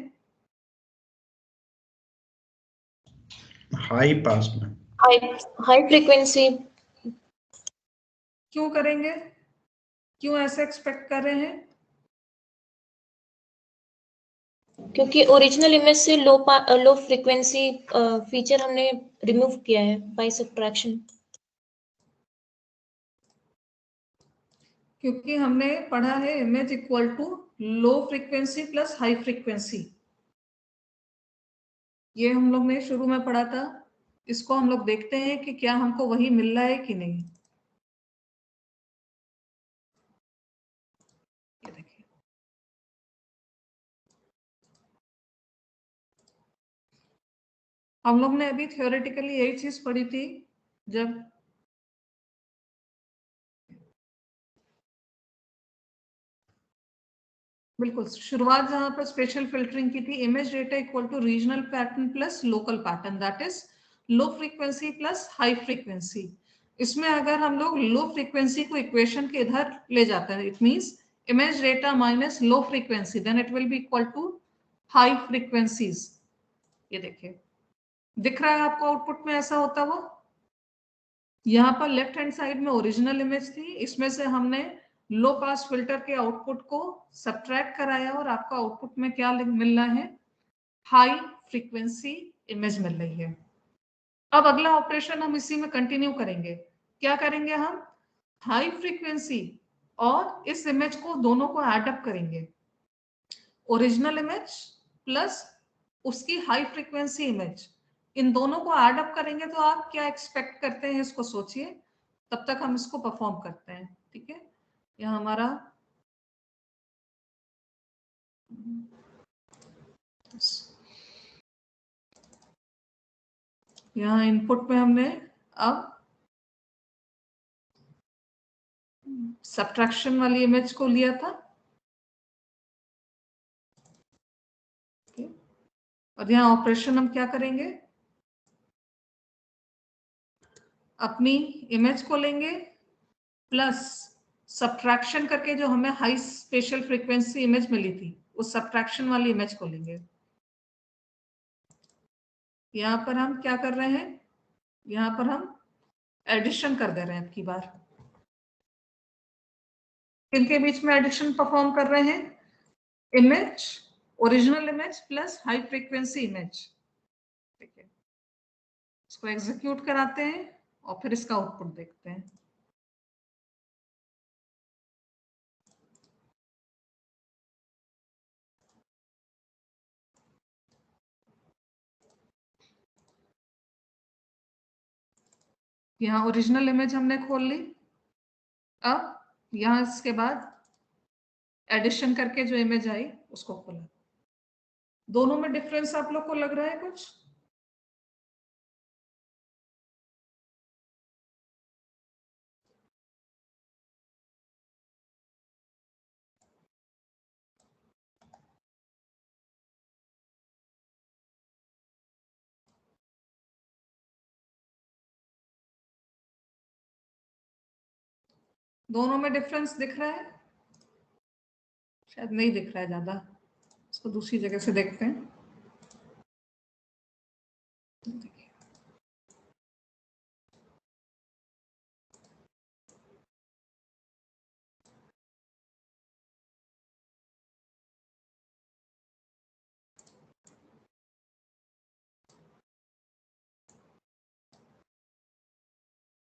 हाई पास में, हाई फ्रीक्वेंसी। क्यों करेंगे, क्यों ऐसे एक्सपेक्ट कर रहे हैं, क्योंकि ओरिजिनल इमेज से लो फ्रीक्वेंसी फीचर हमने रिमूव किया है बाय सब्ट्रैक्शन। क्योंकि हमने पढ़ा है image equal to low frequency plus high frequency, ये हम लोग ने शुरू में पढ़ा था। इसको हम लोग देखते हैं कि क्या हमको वही मिल रहा है कि नहीं। ये देखिए, हम लोग ने अभी थियोरेटिकली यही चीज पढ़ी थी, जब बिल्कुल शुरुआत जहां पर स्पेशल फिल्टरिंग की थी, image data equal to regional pattern plus local pattern, that is low frequency plus high frequency. इसमें अगर हम लोग लो फ्रीक्वेंसी को इक्वेशन के इधर ले जाते हैं, it means image data minus low frequency, then it will be equal to high frequencies. ये देखिए दिख रहा है आपको आउटपुट में ऐसा होता हुआ। यहाँ पर लेफ्ट हैंड साइड में ओरिजिनल इमेज थी, इसमें से हमने लो पास फिल्टर के आउटपुट को सब्ट्रैक्ट कराया और आपका आउटपुट में क्या मिल रहा है, हाई फ्रीक्वेंसी इमेज मिल रही है। अब अगला ऑपरेशन हम इसी में कंटिन्यू करेंगे। क्या करेंगे, हम हाई फ्रीक्वेंसी और इस इमेज को दोनों को ऐड अप करेंगे, ओरिजिनल इमेज प्लस उसकी हाई फ्रीक्वेंसी इमेज, इन दोनों को ऐड अप करेंगे तो आप क्या एक्सपेक्ट करते हैं इसको सोचिए, तब तक हम इसको परफॉर्म करते हैं। ठीक है, यह हमारा यहाँ इनपुट में हमने अब सब्ट्रैक्शन वाली इमेज को लिया था और यहाँ ऑपरेशन हम क्या करेंगे, अपनी इमेज को लेंगे प्लस सब्ट्रैक्शन करके जो हमें हाई स्पेशल फ्रीक्वेंसी इमेज मिली थी उस सब्ट्रैक्शन वाली इमेज को लेंगे। यहाँ पर हम क्या कर रहे हैं, यहाँ पर हम एडिशन कर दे रहे हैं। अब की बार इनके बीच में एडिशन परफॉर्म कर रहे हैं, image, original image plus high frequency image. ठीक है, इसको एग्जीक्यूट कराते हैं और फिर इसका आउटपुट देखते हैं। यहाँ ओरिजिनल इमेज हमने खोल ली। अब यहाँ इसके बाद एडिशन करके जो इमेज आई उसको खोला। दोनों में डिफरेंस आप लोग को लग रहा है कुछ? दोनों में डिफरेंस दिख रहा है? शायद नहीं दिख रहा है ज्यादा, इसको दूसरी जगह से देखते हैं।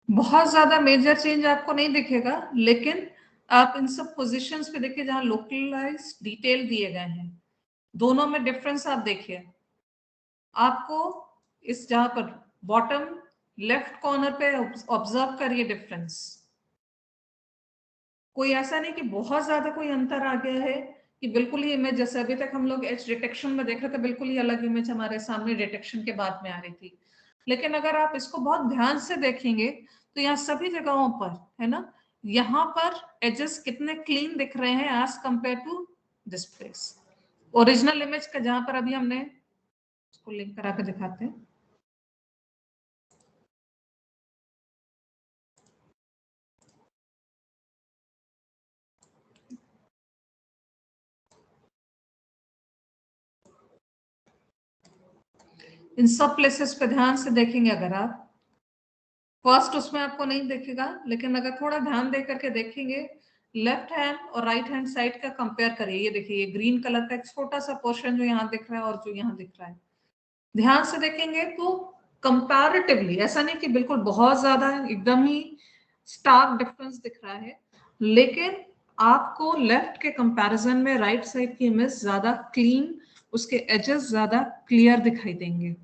बहुत ज्यादा मेजर चेंज आपको नहीं दिखेगा, लेकिन आप इन सब पोजीशंस पे देखिए जहां लोकलाइज डिटेल दिए गए हैं, दोनों में डिफरेंस आप देखिए। आपको इस जहां पर बॉटम लेफ्ट कॉर्नर पे ऑब्जर्व करिए डिफरेंस। कोई ऐसा नहीं कि बहुत ज्यादा कोई अंतर आ गया है कि बिल्कुल ही इमेज, जैसे अभी तक हम लोग एज डिटेक्शन में देख रहे थे, बिल्कुल ही अलग इमेज हमारे सामने डिटेक्शन के बाद में आ रही थी। लेकिन अगर आप इसको बहुत ध्यान से देखेंगे तो यहाँ सभी जगहों पर है ना, यहाँ पर एजेस कितने क्लीन दिख रहे हैं as compare to this place. Original image का जहां पर अभी हमने इसको लिंक करा के दिखाते हैं। इन सब प्लेसेस पे ध्यान से देखेंगे अगर आप, फर्स्ट उसमें आपको नहीं दिखेगा, लेकिन अगर थोड़ा ध्यान दे करके देखेंगे, लेफ्ट हैंड और राइट हैंड साइड का कंपेयर करिए। ये देखिए, ये ग्रीन कलर का एक छोटा सा पोर्शन जो यहाँ दिख रहा है और जो यहाँ दिख रहा है, ध्यान से देखेंगे तो कंपैरेटिवली, ऐसा नहीं कि बिल्कुल बहुत ज्यादा एकदम ही स्टार्क डिफरेंस दिख रहा है, लेकिन आपको लेफ्ट के कंपैरिजन में राइट साइड की इमेज ज्यादा क्लीन, उसके एजेस ज्यादा क्लियर दिखाई देंगे।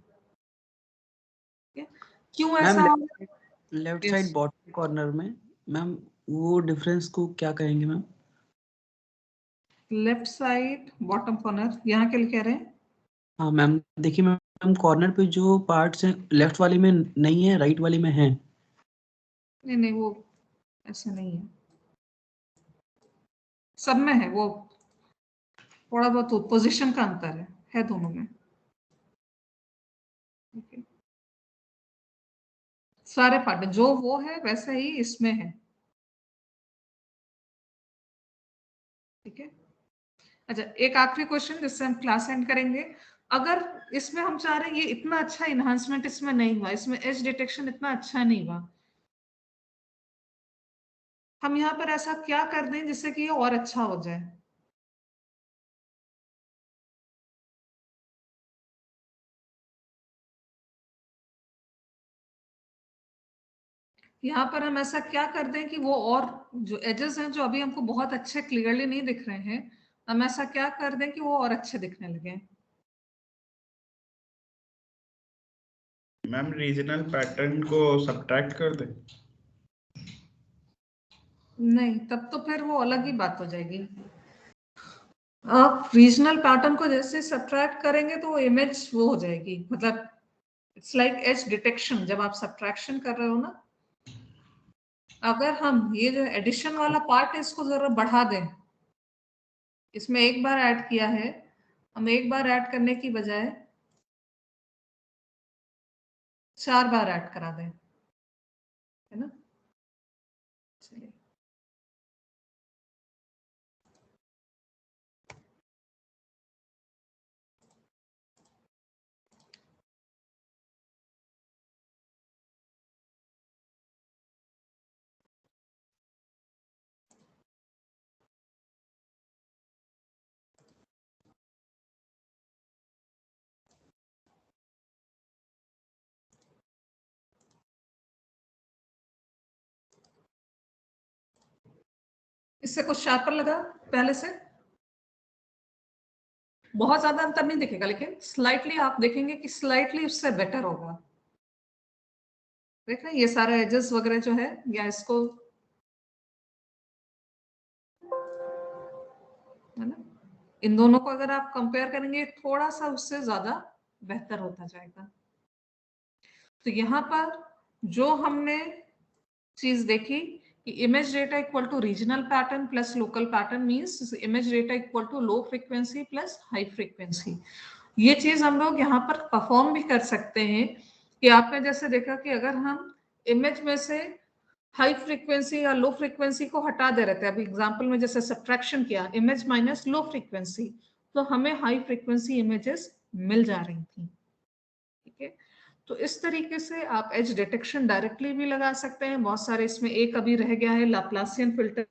क्यों ऐसा मैम होगा? लेफ्ट साइड बॉटम कॉर्नर में मैम वो डिफरेंस को क्या कहेंगे ma'am? Left side bottom corner यहाँ के लिए कह रहे हैं? हाँ मैम, देखिए मैम कॉर्नर पे जो पार्ट्स हैं लेफ्ट वाली में नहीं है, राइट वाली में है। नहीं नहीं, वो ऐसा नहीं है, सब में है। वो थोड़ा बहुत पोजीशन का अंतर है दोनों में। Okay. सारे पार्ट जो वो है वैसा ही इसमें है। ठीक है, अच्छा एक आखिरी क्वेश्चन जिससे हम क्लास एंड करेंगे। अगर इसमें हम चाह रहे हैं ये इतना अच्छा इन्हांसमेंट इसमें नहीं हुआ, इसमें एज डिटेक्शन इतना अच्छा नहीं हुआ, हम यहाँ पर ऐसा क्या कर दें जिससे कि ये और अच्छा हो जाए? यहाँ पर हम ऐसा क्या कर दें कि वो और जो एजेस हैं जो अभी हमको बहुत अच्छे क्लियरली नहीं दिख रहे हैं, हम ऐसा क्या कर दें कि वो और अच्छे दिखने लगे? मैम रीजनल पैटर्न को सब्ट्रैक्ट कर दे? नहीं, तब तो फिर वो अलग ही बात हो जाएगी। आप रीजनल पैटर्न को जैसे सब्ट्रैक्ट करेंगे तो वो इमेज वो हो जाएगी, मतलब इट्स लाइक एज डिटेक्शन। जब आप सब्ट्रैक्शन कर रहे हो ना, अगर हम ये जो एडिशन वाला पार्ट है इसको जरा बढ़ा दें, इसमें एक बार ऐड किया है, हम एक बार ऐड करने की बजाय 4 बार ऐड करा दें, है ना। चलिए, इससे कुछ शार्पर लगा पहले से? बहुत ज्यादा अंतर नहीं दिखेगा, लेकिन स्लाइटली आप देखेंगे कि स्लाइटली उससे बेटर होगा। देख रहे हैं ये सारे एजेस वगैरह जो है, या इसको, है ना, इन दोनों को अगर आप कंपेयर करेंगे थोड़ा सा उससे ज्यादा बेहतर होता जाएगा। तो यहाँ पर जो हमने चीज देखी कि image data equal to regional pattern plus local pattern means image data equal to low frequency plus high frequency. ये चीज हम लोग यहाँ पर परफॉर्म भी कर सकते हैं कि आपने जैसे देखा कि अगर हम इमेज में से हाई फ्रीक्वेंसी या लो फ्रीक्वेंसी को हटा दे रहे थे, अभी एग्जांपल में जैसे सब्ट्रैक्शन किया इमेज माइनस लो फ्रीक्वेंसी, तो हमें हाई फ्रीक्वेंसी इमेजेस मिल जा रही थी। ठीक है, तो इस तरीके से आप एज डिटेक्शन डायरेक्टली भी लगा सकते हैं। बहुत सारे, इसमें एक अभी रह गया है लाप्लासियन फिल्टर,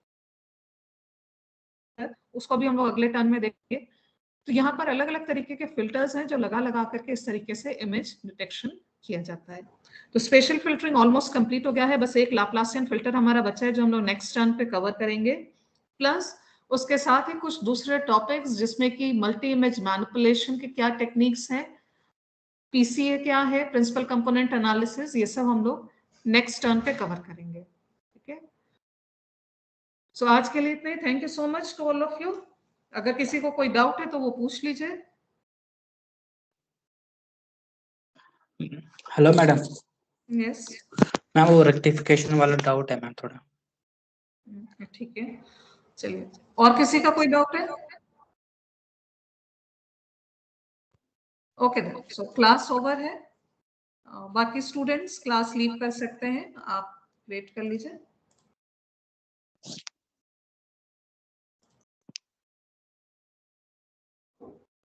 उसको भी हम लोग अगले टर्न में देखेंगे। तो यहाँ पर अलग अलग तरीके के फिल्टर्स हैं जो लगा करके इस तरीके से इमेज डिटेक्शन किया जाता है। तो स्पेशल फिल्टरिंग ऑलमोस्ट कंप्लीट हो गया है, बस एक लाप्लासियन फिल्टर हमारा बचा है जो हम लोग नेक्स्ट टर्न पे कवर करेंगे। प्लस उसके साथ ही कुछ दूसरे टॉपिक्स जिसमें कि मल्टी इमेज मैनिपुलेशन के क्या टेक्निक्स हैं, पीसीए क्या है, प्रिंसिपल कंपोनेंट एनालिसिस, ये सब हम लोग नेक्स्ट टर्न पे कवर करेंगे। ठीक है, सो आज के लिए इतना ही। Thank you so much to all of you. अगर किसी को कोई डाउट है तो वो पूछ लीजिए। Hello madam. यस मैम वो रेक्टिफिकेशन वाला डाउट है मैम थोड़ा। ठीक है, चलिए, और किसी का कोई डाउट है? Okay then, so class over है। बाकी स्टूडेंट्स क्लास लीव कर सकते हैं, आप वेट कर लीजिए।